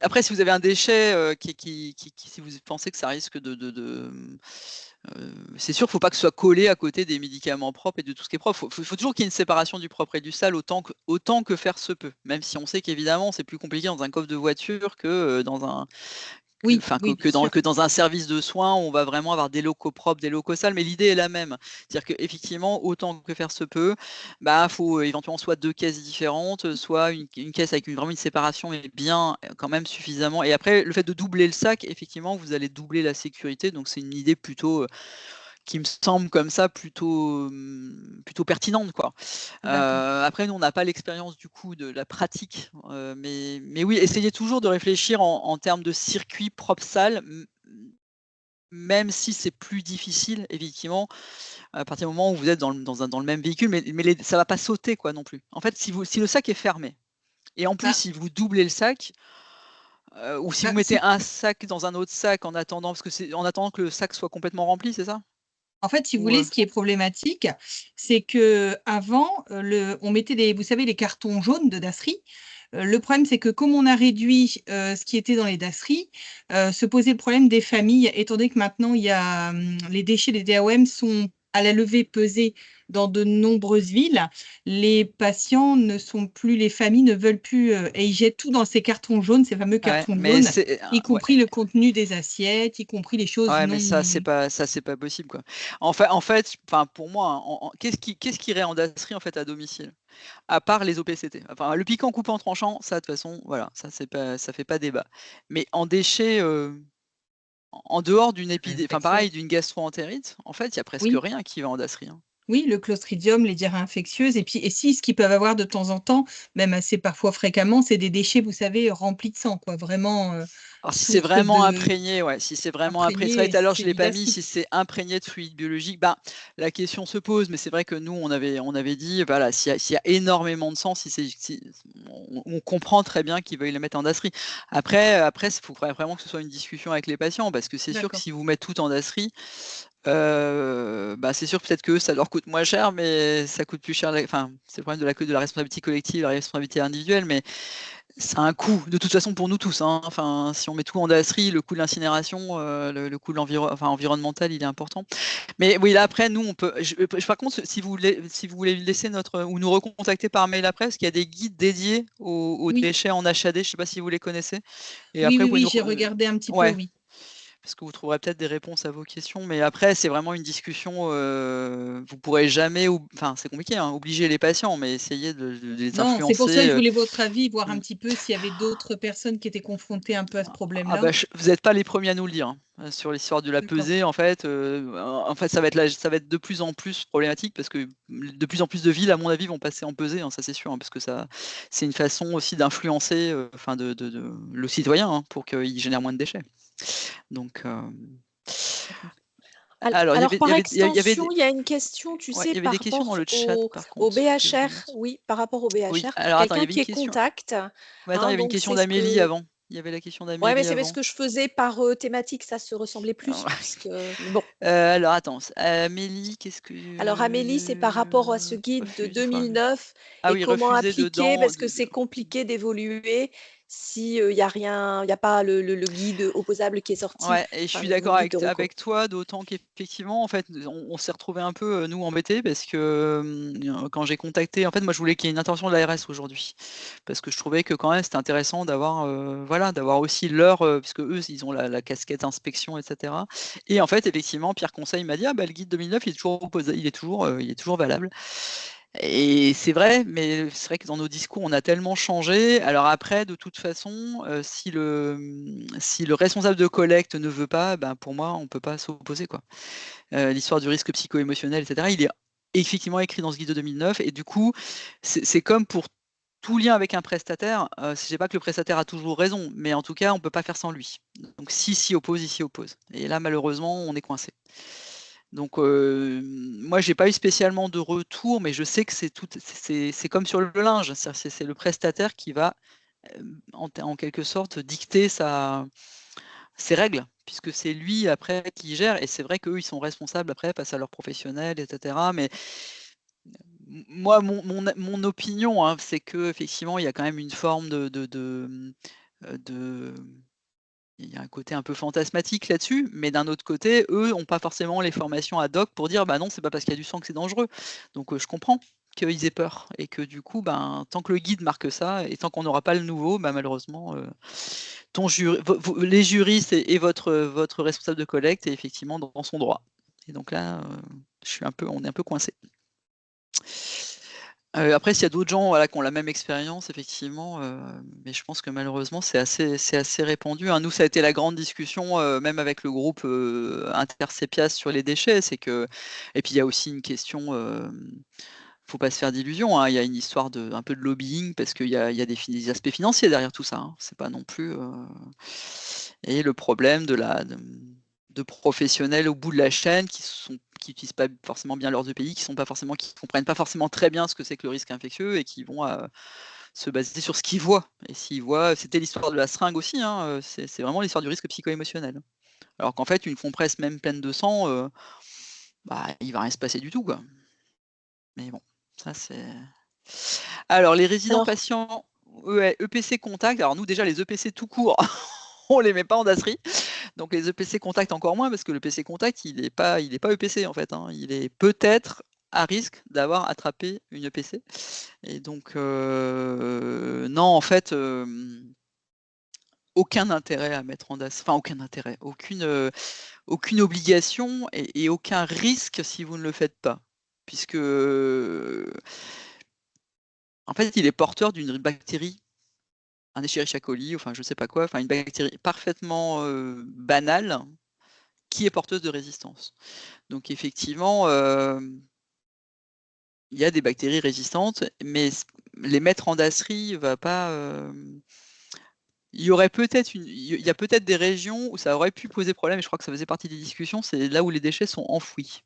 après si vous avez un déchet, si vous pensez que ça risque c'est sûr, qu'il ne faut pas que ce soit collé à côté des médicaments propres et de tout ce qui est propre. Faut toujours qu'il y ait une séparation du propre et du sale autant que faire se peut. Même si on sait qu'évidemment c'est plus compliqué dans un coffre de voiture que, dans un Oui, oui, bien sûr. que dans un service de soins, on va vraiment avoir des locaux propres, des locaux sales, mais l'idée est la même. C'est-à-dire qu'effectivement, autant que faire se peut, bah, faut éventuellement soit 2 caisses différentes, soit une caisse avec vraiment une séparation, mais bien quand même suffisamment. Et après, le fait de doubler le sac, effectivement, vous allez doubler la sécurité. Donc c'est une idée plutôt qui me semble comme ça plutôt pertinente, quoi. Après, nous, on n'a pas l'expérience du coup de la pratique, mais oui, essayez toujours de réfléchir en termes de circuit propre salle, même si c'est plus difficile, effectivement, à partir du moment où vous êtes dans le même véhicule, mais ça va pas sauter, quoi, non plus. En fait, si le sac est fermé et en plus, Bah, si vous doublez le sac, ou si vous bah, mettez un sac dans un autre sac en attendant, parce que c'est en attendant que le sac soit complètement rempli, c'est ça? en fait, si vous Ou, voulez, ce qui est problématique, c'est qu'avant, on mettait vous savez, les cartons jaunes de Dasserie. Le problème, c'est que comme on a réduit, ce qui était dans les Dasseries, se posait le problème des familles, étant donné que maintenant il y a, les déchets des DAOM sont à la levée pesée dans de nombreuses villes. Les patients ne sont plus les familles ne veulent plus, et ils jettent tout dans ces cartons jaunes, ces fameux ouais, cartons mais jaunes, c'est y ouais. compris le contenu des assiettes, y compris les choses Ouais, non. mais ça c'est pas possible, quoi. En fait, enfin pour moi, hein, qu'est-ce qui irait en dasserie en fait à domicile? À part les OPCT. Enfin, le piquant coupant tranchant, ça de toute façon, voilà, ça fait pas débat. Mais en déchets, en dehors d'une enfin Infectieux. pareil, d'une gastro-entérite, en fait, il y a presque Oui. rien qui va en dasserie, hein. Oui, le Clostridium, les diarrhées infectieuses et puis ce qu'ils peuvent avoir de temps en temps, même assez parfois fréquemment, c'est des déchets, vous savez, remplis de sang, quoi, vraiment, Alors si c'est source vraiment de imprégné, ouais, si c'est vraiment imprégné, c'est vrai imprégné tout et à l'heure je c'est l'ai du pas mis, Dasserie. si c'est imprégné de fluide biologique, bah, la question se pose, mais c'est vrai que nous on avait dit, voilà, s'il y a énormément de sang, si on comprend très bien qu'ils veuillent le mettre en dasserie. Après, il faudrait vraiment que ce soit une discussion avec les patients, parce que c'est sûr que D'accord. si vous mettez tout en dasserie, bah, c'est sûr peut-être qu'eux ça leur coûte moins cher, mais ça coûte plus cher enfin, c'est le problème de la responsabilité collective, la responsabilité individuelle, mais ça a un coût, de toute façon pour nous tous, hein. Enfin, si on met tout en dasserie, le coût de l'incinération, le coût environnemental, il est important. Mais oui, là après, nous, on peut. Par contre, si vous voulez laisser ou nous recontacter par mail après, parce qu'il y a des guides dédiés aux Oui, déchets en HAD, je ne sais pas si vous les connaissez. Et oui, après, oui, vous pouvez oui, nous. j'ai regardé un petit peu, Ouais, oui. parce que vous trouverez peut-être des réponses à vos questions. Mais après, c'est vraiment une discussion. Vous pourrez jamais. Enfin, c'est compliqué, hein, obliger les patients, mais essayer de les Non, c'est pour ça que influencer. je voulais votre avis, voir un Mm. petit peu s'il y avait d'autres personnes qui étaient confrontées un peu à ce Ah problème-là. bah, vous n'êtes pas les premiers à nous le dire, hein. Sur l'histoire de la D'accord. pesée, en fait, ça va être de plus en plus problématique parce que de plus en plus de villes, à mon avis, vont passer en pesée, hein, ça c'est sûr, hein, parce que c'est une façon aussi d'influencer, enfin le citoyen, hein, pour qu'il génère moins de déchets. Donc, D'accord. alors il y Alors, avait, il y par avait, il y avait extension, il y a une question, tu ouais, il sais, y avait par des questions dans rapport le chat, par au contre, que je BHR. note. Oui, par rapport au Oui, BHR. alors attends, il y Quelqu'un avait qui une est question. contact, Ouais, attends, il hein, y avait une donc question c'est ce d'Amélie que. avant. Il y avait la question Ouais, mais d'Amélie c'est ce avant. que je faisais par thématique, ça se ressemblait plus, puisque. Mais bon. Alors attends, Amélie, qu'est-ce que Alors, Amélie, c'est par rapport à ce guide de refuser, enfin, 2009 ah et oui, comment refuser appliquer, dedans parce que c'est compliqué d'évoluer si il y a rien, il n'y a pas le guide opposable qui est sorti, ouais, et je enfin suis le d'accord guide de avec reco. toi, d'autant qu'effectivement, en fait, on s'est retrouvé un peu, nous, embêtés parce que, quand j'ai contacté en fait, moi, je voulais qu'il y ait une intervention de l'ARS aujourd'hui. Parce que je trouvais que quand même, c'était intéressant d'avoir, voilà, d'avoir aussi puisque eux, ils ont la casquette inspection et cetera. Et en fait, effectivement, Pierre Conseil m'a dit: «Ah bah, le guide 2009, il est toujours valable». Et c'est vrai, mais c'est vrai que dans nos discours, on a tellement changé. Alors après, de toute façon, si le responsable de collecte ne veut pas, ben, pour moi, on ne peut pas s'opposer, quoi. L'histoire du risque psycho-émotionnel et cetera, il est effectivement écrit dans ce guide de 2009 et du coup, c'est comme pour tout lien avec un prestataire, je ne sais pas que le prestataire a toujours raison, mais en tout cas, on ne peut pas faire sans lui. Donc s'il s'y oppose, il s'y oppose. Et là, malheureusement, on est coincé. Donc, moi, j'ai pas eu spécialement de retour, mais je sais que c'est comme sur le linge, c'est le prestataire qui va, en quelque sorte, dicter ses règles, puisque c'est lui après qui gère. Et c'est vrai qu'eux, ils sont responsables après face à leurs professionnels, et cetera. Mais moi, mon opinion, hein, c'est qu'effectivement, il y a quand même une forme de il y a un côté un peu fantasmatique là-dessus, mais d'un autre côté, eux n'ont pas forcément les formations ad hoc pour dire bah non, c'est pas parce qu'il y a du sang que c'est dangereux. Donc je comprends qu'ils aient peur et que du coup, ben, tant que le guide marque ça et tant qu'on n'aura pas le nouveau, bah, malheureusement, les juristes et votre responsable de collecte est effectivement dans son droit. Et donc là, on est un peu coincé. Après, s'il y a d'autres gens voilà, qui ont la même expérience, effectivement, mais je pense que malheureusement, c'est assez répandu. Hein. Nous, ça a été la grande discussion, même avec le groupe Intercepias sur les déchets. Et puis, il y a aussi une question, faut pas se faire d'illusions. Hein. Il y a une histoire un peu de lobbying parce qu'il y a des aspects financiers derrière tout ça. Hein. C'est pas non plus. Et le problème de professionnels au bout de la chaîne qui n'utilisent pas forcément bien leurs EPI, qui comprennent pas forcément très bien ce que c'est que le risque infectieux et qui vont se baser sur ce qu'ils voient. Et s'ils voient, c'était l'histoire de la seringue aussi, hein, c'est vraiment l'histoire du risque psycho-émotionnel. Alors qu'en fait, une compresse même pleine de sang, il va rien se passer du tout, quoi. Mais bon, ça c'est. Alors les résidents patients EPC contact, alors nous déjà les EPC tout court, on les met pas en DASRI. Donc les EPC contact encore moins, parce que le PC contact, il n'est pas EPC en fait. Hein. Il est peut-être à risque d'avoir attrapé une EPC. Et donc, non, en fait, aucun intérêt à mettre en DAS. Enfin, aucun intérêt, aucune obligation et aucun risque si vous ne le faites pas. Puisque, en fait, il est porteur d'une bactérie, un Escherichia coli, enfin, je sais pas quoi, enfin, une bactérie parfaitement banale, qui est porteuse de résistance. Donc effectivement, il y a des bactéries résistantes, mais les mettre en DASRI va pas. Il y a peut-être des régions où ça aurait pu poser problème, et je crois que ça faisait partie des discussions, c'est là où les déchets sont enfouis.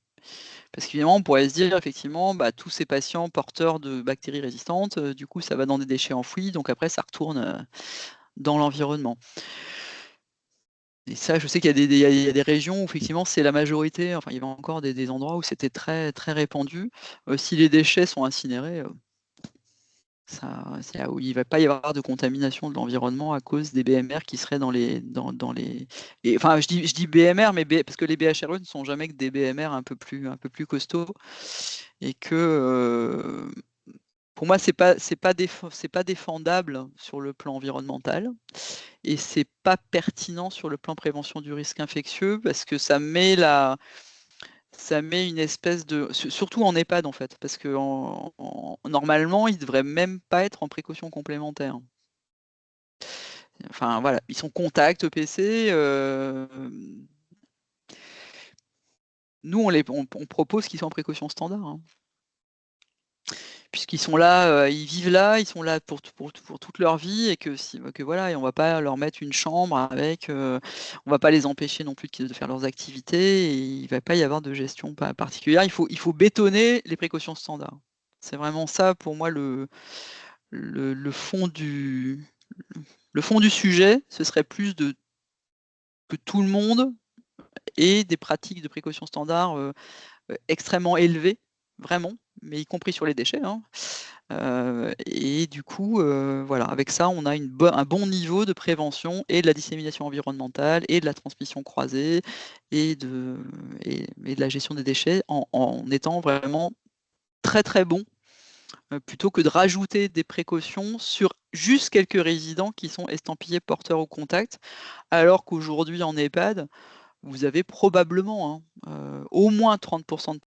Parce qu'évidemment, on pourrait se dire, effectivement, tous ces patients porteurs de bactéries résistantes, du coup, ça va dans des déchets enfouis, donc après, ça retourne dans l'environnement. Et ça, je sais qu'il y a des régions où effectivement c'est la majorité, enfin il y avait encore des endroits où c'était très, très répandu. Si les déchets sont incinérés, c'est là où il ne va pas y avoir de contamination de l'environnement à cause des BMR qui seraient dans les. Enfin, je dis BMR, mais parce que les BHRE ne sont jamais que des BMR un peu plus costauds. Et que pour moi, c'est pas défendable sur le plan environnemental. Et c'est pas pertinent sur le plan prévention du risque infectieux parce que ça met une espèce de. Surtout en EHPAD en fait, parce que normalement, ils ne devraient même pas être en précaution complémentaire. Enfin voilà, ils sont contact EPC. Nous, on propose qu'ils soient en précaution standard. Hein. Puisqu'ils sont là, ils vivent là, ils sont là pour toute leur vie et que voilà, et on va pas leur mettre une chambre avec, on va pas les empêcher non plus de faire leurs activités et il va pas y avoir de gestion particulière. Il faut bétonner les précautions standards. C'est vraiment ça pour moi le fond du sujet. Ce serait plus que tout le monde ait des pratiques de précaution standards extrêmement élevées, vraiment, mais y compris sur les déchets. Hein. Et du coup, voilà, avec ça, on a un bon niveau de prévention et de la dissémination environnementale et de la transmission croisée et de la gestion des déchets en étant vraiment très très bon, plutôt que de rajouter des précautions sur juste quelques résidents qui sont estampillés porteurs au contact, alors qu'aujourd'hui en EHPAD, vous avez probablement au moins 30% de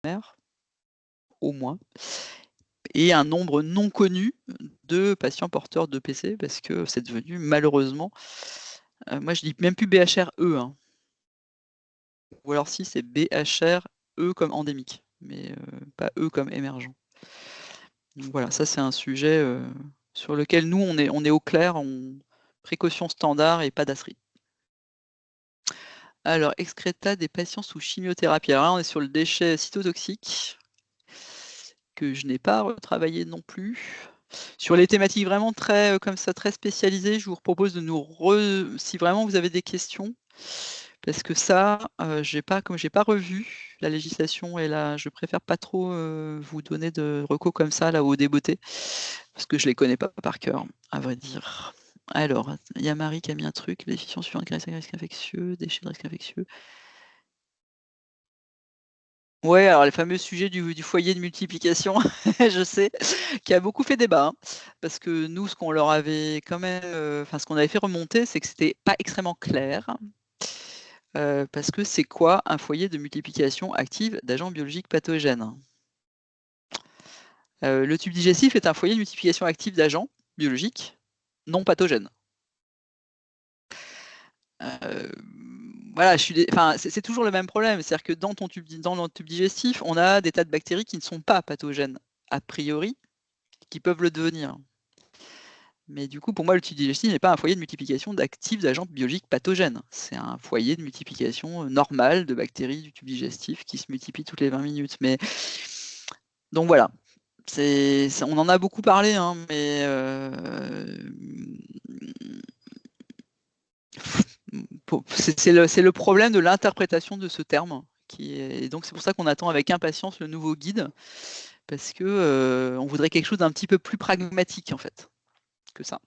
mères, au moins, et un nombre non connu de patients porteurs d'EPC, parce que c'est devenu malheureusement, moi je dis même plus BHRE, hein. Ou alors si c'est BHRE comme endémique, mais pas E comme émergent. Donc voilà, ça c'est un sujet sur lequel nous on est au clair, précaution standard et pas d'ASRI. Alors, excréta des patients sous chimiothérapie. Alors là, on est sur le déchet cytotoxique, que je n'ai pas retravaillé non plus. Sur les thématiques vraiment très comme ça, très spécialisées, je vous propose de si vraiment vous avez des questions, parce que ça, comme j'ai pas revu la législation et là, je préfère pas trop vous donner de recos comme ça là au débeauté, parce que je les connais pas par cœur, à vrai dire. Alors, il y a Marie qui a mis un truc, les définitions suivantes, risque infectieux, déchets de risque infectieux. Ouais, alors les fameux sujets du foyer de multiplication, je sais, qui a beaucoup fait débat, hein, parce que nous, ce qu'on leur avait quand même, ce qu'on avait fait remonter, c'est que c'était pas extrêmement clair, parce que c'est quoi un foyer de multiplication active d'agents biologiques pathogènes? Le tube digestif est un foyer de multiplication active d'agents biologiques non pathogènes. Voilà, c'est toujours le même problème, c'est-à-dire que dans le tube digestif, on a des tas de bactéries qui ne sont pas pathogènes a priori, qui peuvent le devenir. Mais du coup, pour moi, le tube digestif n'est pas un foyer de multiplication d'actifs d'agents biologiques pathogènes. C'est un foyer de multiplication normal de bactéries du tube digestif qui se multiplient toutes les 20 minutes. Mais donc voilà, on en a beaucoup parlé, hein, mais c'est le problème de l'interprétation de ce terme. Et donc c'est pour ça qu'on attend avec impatience le nouveau guide, parce que on voudrait quelque chose d'un petit peu plus pragmatique en fait que ça.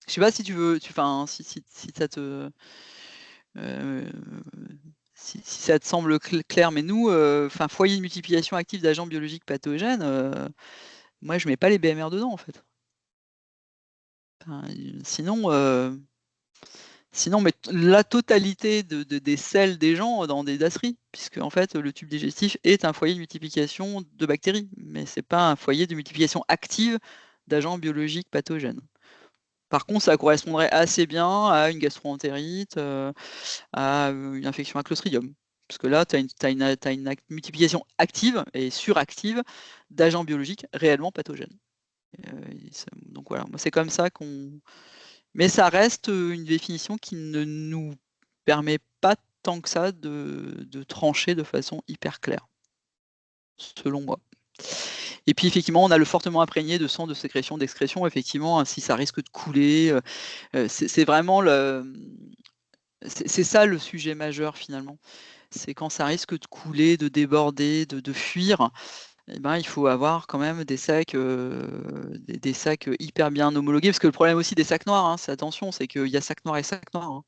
Je sais pas si tu veux, si ça te, si ça te semble clair, mais nous, foyer de multiplication active d'agents biologiques pathogènes, moi je mets pas les BMR dedans en fait. Sinon, mais la totalité des selles des gens dans des dasseries, puisque en fait le tube digestif est un foyer de multiplication de bactéries, mais c'est pas un foyer de multiplication active d'agents biologiques pathogènes. Par contre, ça correspondrait assez bien à une gastroentérite, à une infection à Clostridium. Parce que là, tu as une multiplication active et suractive d'agents biologiques réellement pathogènes. Donc voilà, moi c'est comme ça qu'on... Mais ça reste une définition qui ne nous permet pas tant que ça de trancher de façon hyper claire, selon moi. Et puis effectivement, on a le fortement imprégné de sang, de sécrétion, d'excrétion, effectivement, si ça risque de couler, c'est vraiment c'est ça le sujet majeur finalement. C'est quand ça risque de couler, de déborder, de fuir, eh ben, il faut avoir quand même des sacs, des sacs hyper bien homologués. Parce que le problème aussi des sacs noirs, hein, c'est attention, c'est qu'il y a sac noir et sac noir, hein.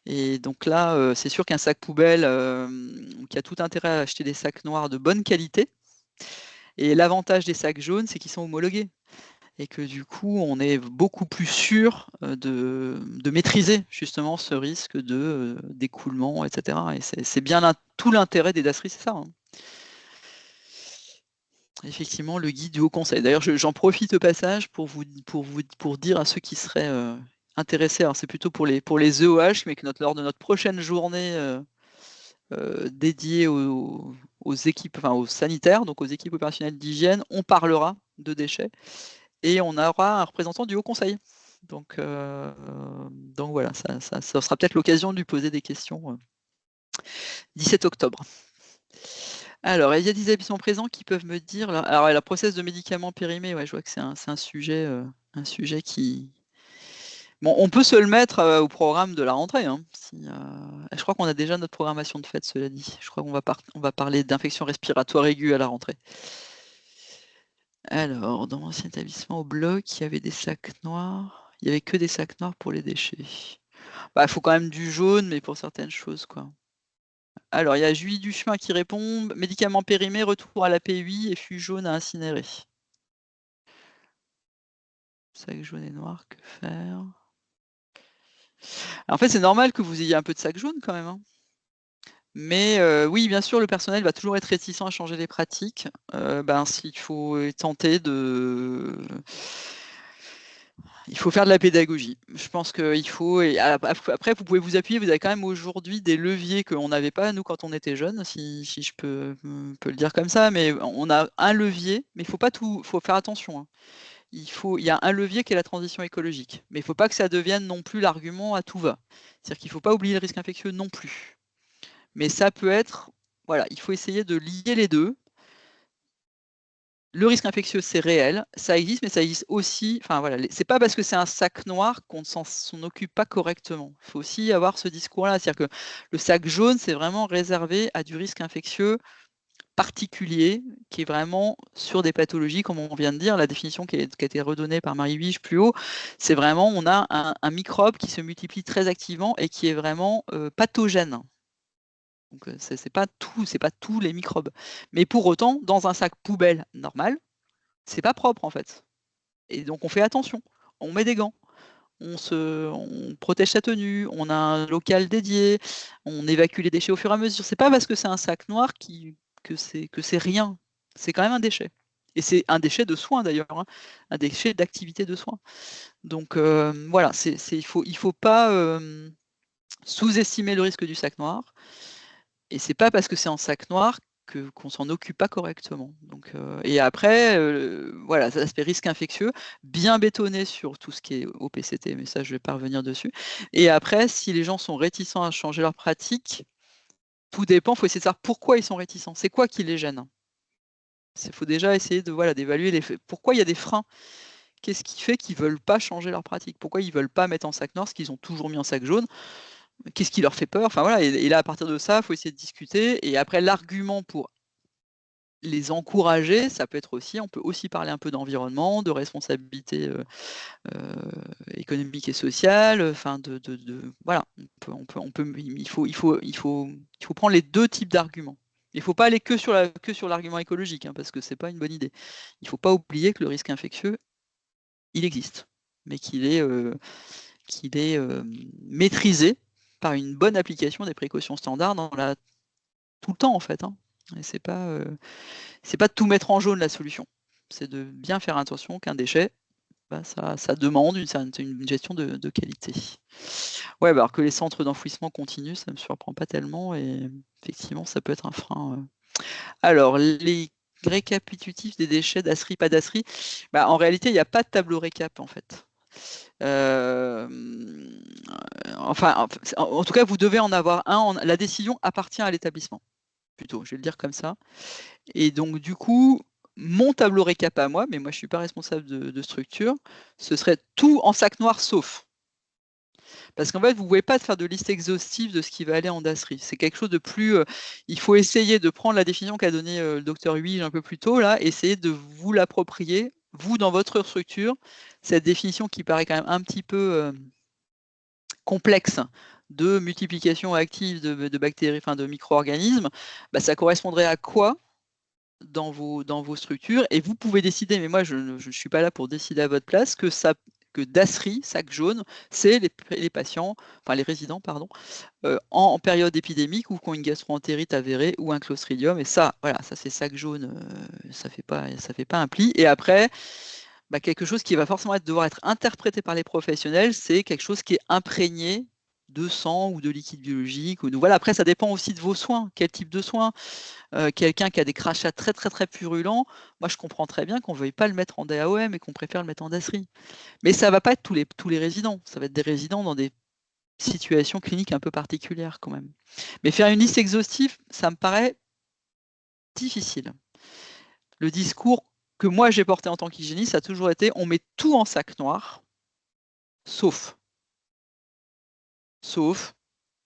Et donc là, c'est sûr qu'un sac poubelle, qui a tout intérêt à acheter des sacs noirs de bonne qualité. Et l'avantage des sacs jaunes, c'est qu'ils sont homologués. Et que du coup, on est beaucoup plus sûr de maîtriser justement ce risque d'écoulement, etc. Et c'est bien tout l'intérêt des dasseries, c'est ça, hein. Effectivement, le guide du Haut Conseil. D'ailleurs, j'en profite au passage pour dire à ceux qui seraient intéressés, alors c'est plutôt pour les EOH, mais que lors de notre prochaine journée dédiée aux équipes, aux sanitaires, donc aux équipes opérationnelles d'hygiène, on parlera de déchets et on aura un représentant du Haut Conseil. Donc voilà, ça sera peut-être l'occasion de lui poser des questions 17 octobre. Alors, il y a des établissements présents qui peuvent me dire... Alors, la process de médicaments périmés, ouais, je vois que c'est un sujet qui... Bon, on peut se le mettre au programme de la rentrée, hein, je crois qu'on a déjà notre programmation de fête, cela dit. Je crois qu'on va parler d'infections respiratoires aiguës à la rentrée. Alors, dans l'ancien établissement au bloc, il y avait des sacs noirs. Il n'y avait que des sacs noirs pour les déchets. Il faut quand même du jaune, mais pour certaines choses, quoi. Alors, il y a Julie Duchemin qui répond « Médicaments périmés, retour à la PUI et fût jaune à incinérer. » Sac jaune et noir, que faire? Alors, en fait, c'est normal que vous ayez un peu de sac jaune quand même, hein. Mais oui, bien sûr, le personnel va toujours être réticent à changer les pratiques. S'il faut tenter de... Il faut faire de la pédagogie. Je pense qu'il faut... Et après, vous pouvez vous appuyer, vous avez quand même aujourd'hui des leviers qu'on n'avait pas, nous, quand on était jeunes, si je peux le dire comme ça, mais on a un levier, mais il faut pas tout... faut faire attention, hein. Il y a un levier qui est la transition écologique, mais il ne faut pas que ça devienne non plus l'argument à tout va. C'est-à-dire qu'il ne faut pas oublier le risque infectieux non plus. Mais ça peut être... Voilà, il faut essayer de lier les deux. Le risque infectieux, c'est réel, ça existe, mais ça existe aussi. Enfin voilà, c'est pas parce que c'est un sac noir qu'on ne s'en occupe pas correctement. Il faut aussi avoir ce discours-là, c'est-à-dire que le sac jaune, c'est vraiment réservé à du risque infectieux particulier qui est vraiment sur des pathologies, comme on vient de dire. La définition qui a été redonnée par Marie Huige plus haut, c'est vraiment, on a un microbe qui se multiplie très activement et qui est vraiment pathogène. Donc c'est pas tous les microbes. Mais pour autant, dans un sac poubelle normal, c'est pas propre en fait. Et donc on fait attention, on met des gants, on protège sa tenue, on a un local dédié, on évacue les déchets au fur et à mesure. C'est pas parce que c'est un sac noir que c'est rien. C'est quand même un déchet. Et c'est un déchet de soins d'ailleurs, hein, un déchet d'activité de soins. Donc voilà, il faut pas sous-estimer le risque du sac noir. Et c'est pas parce que c'est en sac noir qu'on s'en occupe pas correctement. Donc, et après, voilà, ça l'aspect risque infectieux, bien bétonné sur tout ce qui est OPCT, mais ça, je vais pas revenir dessus. Et après, si les gens sont réticents à changer leur pratique, tout dépend, il faut essayer de savoir pourquoi ils sont réticents. C'est quoi qui les gêne? Il faut déjà essayer de voilà, d'évaluer pourquoi il y a des freins. Qu'est-ce qui fait qu'ils ne veulent pas changer leur pratique? Pourquoi ils ne veulent pas mettre en sac noir ce qu'ils ont toujours mis en sac jaune? Qu'est-ce qui leur fait peur? Enfin voilà, et là, à partir de ça, il faut essayer de discuter. Et après, l'argument pour les encourager, ça peut être aussi, on peut aussi parler un peu d'environnement, de responsabilité économique et sociale, enfin voilà, il faut prendre les deux types d'arguments. Il ne faut pas aller que sur l'argument écologique, hein, parce que c'est pas une bonne idée. Il ne faut pas oublier que le risque infectieux, il existe, mais qu'il est maîtrisé par une bonne application des précautions standards tout le temps en fait. Hein. Et c'est pas de tout mettre en jaune la solution. C'est de bien faire attention qu'un déchet, bah, ça demande une gestion de qualité. Ouais, bah alors que les centres d'enfouissement continu, ça ne me surprend pas tellement et effectivement, ça peut être un frein. Alors, les récapitulatifs des déchets d'ASRI, pas d'ASRI, bah, en réalité, il n'y a pas de tableau récap en fait. Enfin, en tout cas, vous devez en avoir un. La décision appartient à l'établissement, plutôt, je vais le dire comme ça. Et donc, du coup, mon tableau récap à moi, mais moi je ne suis pas responsable de structure, ce serait tout en sac noir sauf. Parce qu'en fait, vous ne pouvez pas faire de liste exhaustive de ce qui va aller en DASRI. C'est quelque chose de plus. Il faut essayer de prendre la définition qu'a donnée le docteur Huige un peu plus tôt, là, essayer de vous l'approprier, vous, dans votre structure, cette définition qui paraît quand même un petit peu complexe de multiplication active de bactéries, enfin de micro-organismes, bah, ça correspondrait à quoi dans vos structures, et vous pouvez décider, mais moi je ne suis pas là pour décider à votre place, que DASRI, sac jaune, c'est les patients, enfin les résidents, pardon, en période épidémique ou qui ont une gastro-entérite avérée ou un clostridium, et ça, voilà, ça c'est sac jaune, ça fait pas un pli. Et après, bah, quelque chose qui va forcément devoir être interprété par les professionnels, c'est quelque chose qui est imprégné de sang ou de liquide biologique. Voilà. Après, ça dépend aussi de vos soins. Quel type de soins? Quelqu'un qui a des crachats très très très purulents, moi je comprends très bien qu'on ne veuille pas le mettre en DAOM et qu'on préfère le mettre en DASRI. Mais ça ne va pas être tous les résidents. Ça va être des résidents dans des situations cliniques un peu particulières quand même. Mais faire une liste exhaustive, ça me paraît difficile. Le discours que moi j'ai porté en tant qu'hygiéniste, ça a toujours été on met tout en sac noir, sauf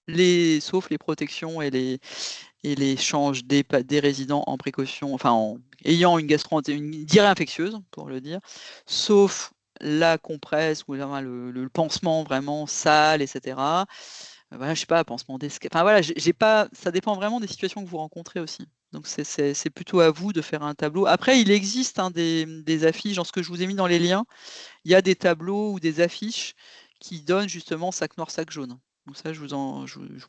les protections et les changes des résidents en précaution, enfin ayant une une diarrhée infectieuse, pour le dire, sauf la compresse ou le pansement vraiment sale, etc. Voilà, je sais pas, pansement d'escalier. Enfin voilà, j'ai pas. Ça dépend vraiment des situations que vous rencontrez aussi. Donc c'est plutôt à vous de faire un tableau. Après, il existe des affiches, dans ce que je vous ai mis dans les liens, il y a des tableaux ou des affiches qui donnent justement sac noir, sac jaune. Donc ça, vous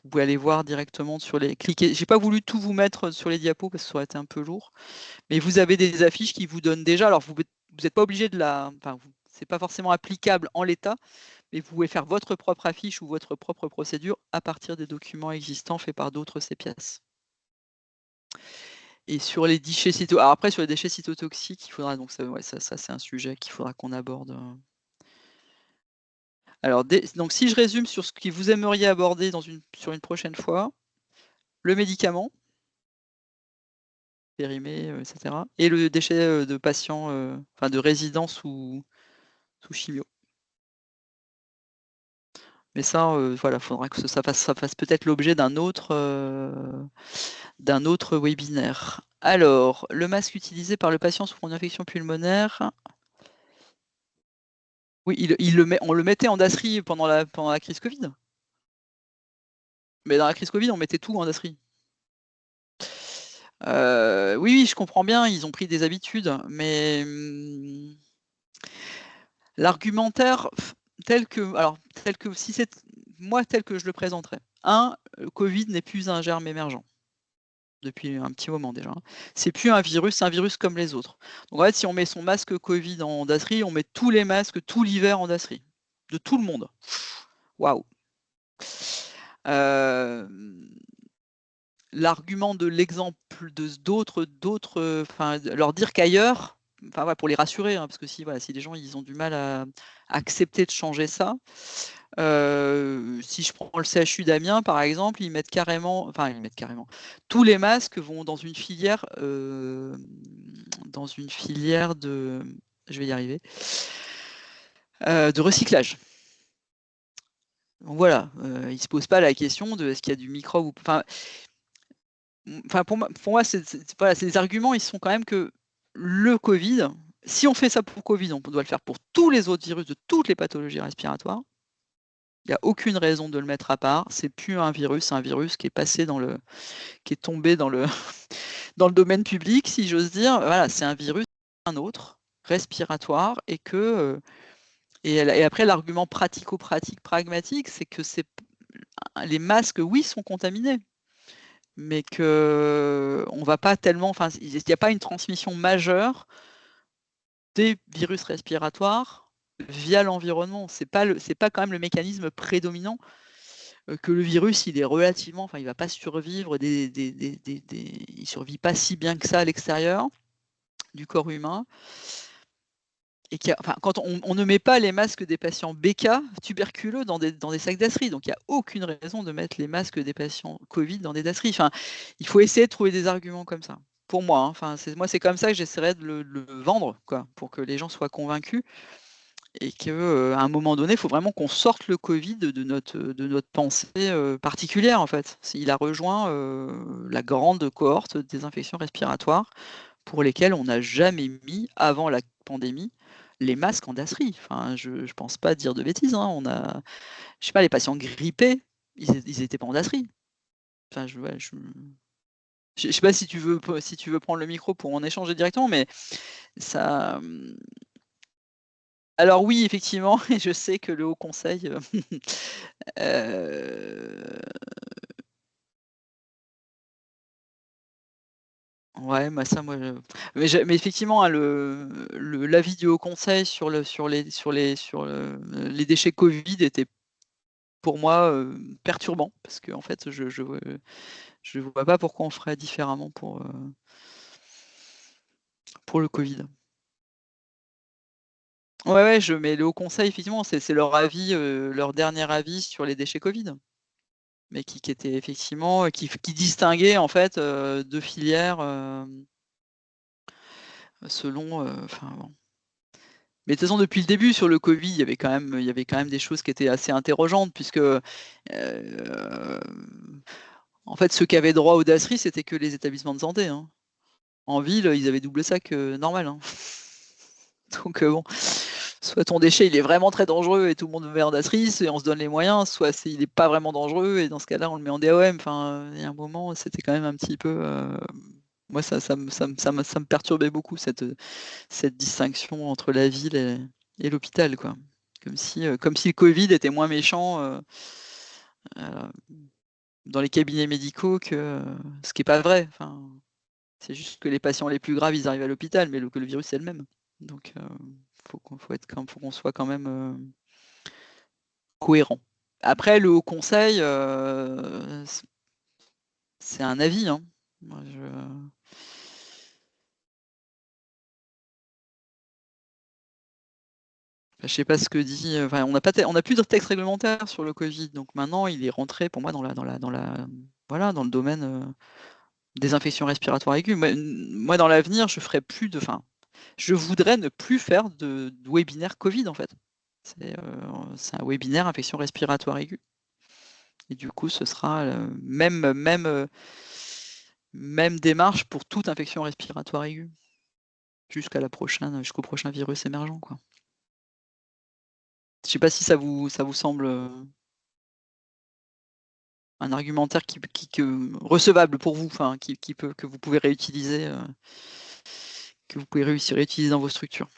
pouvez aller voir directement sur les cliquer. J'ai pas voulu tout vous mettre sur les diapos parce que ça aurait été un peu lourd, mais vous avez des affiches qui vous donnent déjà. Alors vous n'êtes pas obligé c'est pas forcément applicable en l'état, mais vous pouvez faire votre propre affiche ou votre propre procédure à partir des documents existants faits par d'autres CPIAS. Et sur les déchets alors après sur les déchets cytotoxiques, il faudra donc ça c'est un sujet qu'il faudra qu'on aborde. Alors, donc si je résume sur ce que vous aimeriez aborder sur une prochaine fois, le médicament, périmé, etc. Et le déchet de patients, enfin de résidents sous chimio. Mais ça, voilà, faudra que ça fasse peut-être l'objet d'un autre webinaire. Alors, le masque utilisé par le patient souffrant d'une infection pulmonaire. Oui, on le mettait en DASRI pendant la crise Covid. Mais dans la crise Covid, on mettait tout en DASRI. Oui, je comprends bien, ils ont pris des habitudes, mais l'argumentaire tel que si c'est moi tel que je le présenterais. Le Covid n'est plus un germe émergent depuis un petit moment déjà. C'est plus un virus, c'est un virus comme les autres. Donc en fait, si on met son masque Covid en DASRI, on met tous les masques tout l'hiver en DASRI, de tout le monde. Waouh. L'argument de l'exemple d'autres, leur dire qu'ailleurs, pour les rassurer, hein, parce que si les gens ils ont du mal à accepter de changer ça, si je prends le CHU d'Amiens par exemple, ils mettent carrément, tous les masques vont dans une filière, de, je vais y arriver, de recyclage. Donc voilà, ils se posent pas la question de est-ce qu'il y a du microbe ou pour moi, c'est des arguments, ils sont quand même que le Covid, si on fait ça pour Covid, on doit le faire pour tous les autres virus de toutes les pathologies respiratoires. Il n'y a aucune raison de le mettre à part. C'est plus un virus, c'est un virus qui est passé qui est tombé dans le domaine public, si j'ose dire. Voilà, c'est un virus, un autre respiratoire, et que et après l'argument pratico-pratique, pragmatique, c'est que les masques, oui, sont contaminés, mais que on va pas tellement, il n'y a pas une transmission majeure des virus respiratoires via l'environnement. C'est pas quand même le mécanisme prédominant, que le virus, il est relativement, il va pas survivre il survit pas si bien que ça à l'extérieur du corps humain. Et quand on ne met pas les masques des patients BK tuberculeux dans des sacs DASRI, donc il n'y a aucune raison de mettre les masques des patients Covid dans des DASRI. Il faut essayer de trouver des arguments comme ça. Pour moi, c'est comme ça que j'essaierai de le vendre, quoi, pour que les gens soient convaincus, et qu'à un moment donné, il faut vraiment qu'on sorte le Covid de notre pensée particulière, en fait. Il a rejoint la grande cohorte des infections respiratoires pour lesquelles on n'a jamais mis, avant la pandémie, les masques en DASRI. Je ne pense pas dire de bêtises. Hein. Je sais pas, les patients grippés, ils étaient pas en DASRI. Je sais pas si tu veux prendre le micro pour en échanger directement, mais ça. Alors oui, effectivement, et je sais que le Haut Conseil. Ouais, mais mais effectivement, hein, l'avis du Haut Conseil sur les déchets Covid était pour moi perturbant, parce que en fait, je vois pas pourquoi on ferait différemment pour le Covid. Ouais, mais le Haut Conseil, effectivement, c'est leur avis, leur dernier avis sur les déchets Covid, mais qui était effectivement, qui distinguait en fait deux filières selon, bon. Mais de toute façon, depuis le début, sur le Covid, il y avait quand même des choses qui étaient assez interrogeantes, puisque en fait, ceux qui avaient droit au DASRI, c'était que les établissements de santé. Hein. En ville, ils avaient double sac normal. Hein. Donc bon, soit ton déchet il est vraiment très dangereux et tout le monde le met en DASRI et on se donne les moyens, soit il n'est pas vraiment dangereux et dans ce cas-là, on le met en DOM. Il y a un moment, c'était quand même un petit peu. Moi, ça me perturbait beaucoup cette distinction entre la ville et l'hôpital, quoi. Comme si le Covid était moins méchant dans les cabinets médicaux que ce qui n'est pas vrai. C'est juste que les patients les plus graves, ils arrivent à l'hôpital, mais que le virus c'est le même. Donc, faut qu'on soit quand même cohérent. Après, le Haut Conseil, c'est un avis. Hein. Moi, je sais pas ce que dit. On n'a plus de texte réglementaire sur le Covid, donc maintenant il est rentré pour moi dans le domaine des infections respiratoires aiguës. Moi, dans l'avenir, je voudrais ne plus faire de webinaire Covid en fait. C'est un webinaire infection respiratoire aiguë. Et du coup, ce sera même démarche pour toute infection respiratoire aiguë, jusqu'au prochain virus émergent, quoi. Je sais pas si ça vous semble un argumentaire recevable pour vous, enfin, que vous pouvez réutiliser, réutiliser dans vos structures.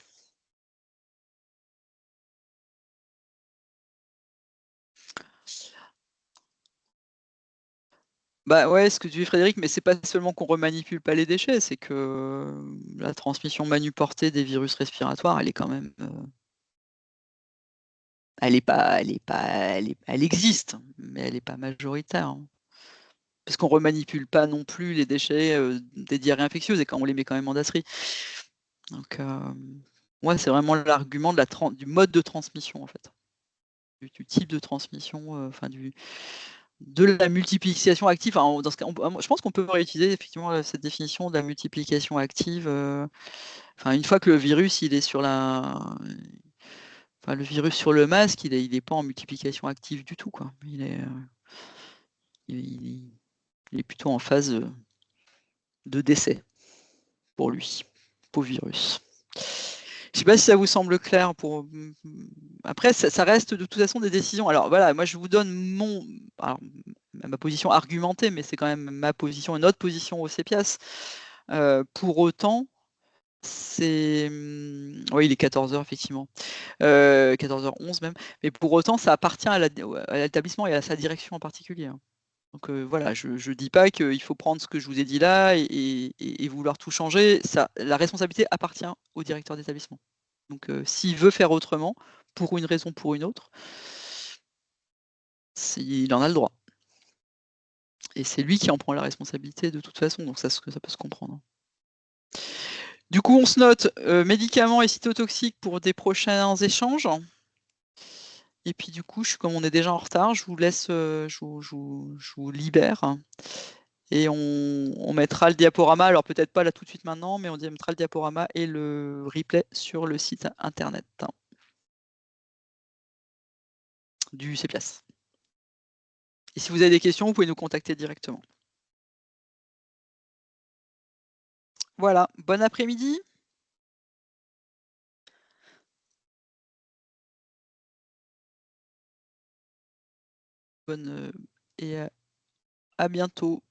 Bah ouais, ce que tu dis Frédéric, mais c'est pas seulement qu'on remanipule pas les déchets, c'est que la transmission manuportée des virus respiratoires, elle est quand même, elle existe, mais elle n'est pas majoritaire, hein. Parce qu'on remanipule pas non plus les déchets des diarrhées infectieuses et quand on les met quand même en dasserie. Donc, ouais, c'est vraiment l'argument du mode de transmission, en fait, du type de transmission, enfin de la multiplication active. Enfin, dans ce cas, je pense qu'on peut réutiliser effectivement cette définition de la multiplication active. Enfin, une fois que le virus il est sur le virus sur le masque, il est pas en multiplication active du tout, quoi. Il est plutôt en phase de décès pour lui, pauvre virus. Je sais pas si ça vous semble clair. Après, ça reste de toute façon des décisions. Alors voilà, moi je vous donne ma position argumentée, mais c'est quand même ma position et notre position au CEPIAS. Pour autant, oui, il est 14h effectivement, 14h11 même, mais pour autant, ça appartient à l'établissement et à sa direction en particulier, hein. Donc voilà, je ne dis pas qu'il faut prendre ce que je vous ai dit là et vouloir tout changer. La responsabilité appartient au directeur d'établissement. Donc s'il veut faire autrement, pour une raison ou pour une autre, il en a le droit. Et c'est lui qui en prend la responsabilité de toute façon, donc ça peut se comprendre. Du coup, on se note médicaments et cytotoxiques pour des prochains échanges. Et puis du coup, comme on est déjà en retard, je vous laisse, je vous libère. Et on mettra le diaporama, alors peut-être pas là tout de suite maintenant, mais on mettra le diaporama et le replay sur le site internet du CEPIAS. Et si vous avez des questions, vous pouvez nous contacter directement. Voilà, bon après-midi. Et à bientôt.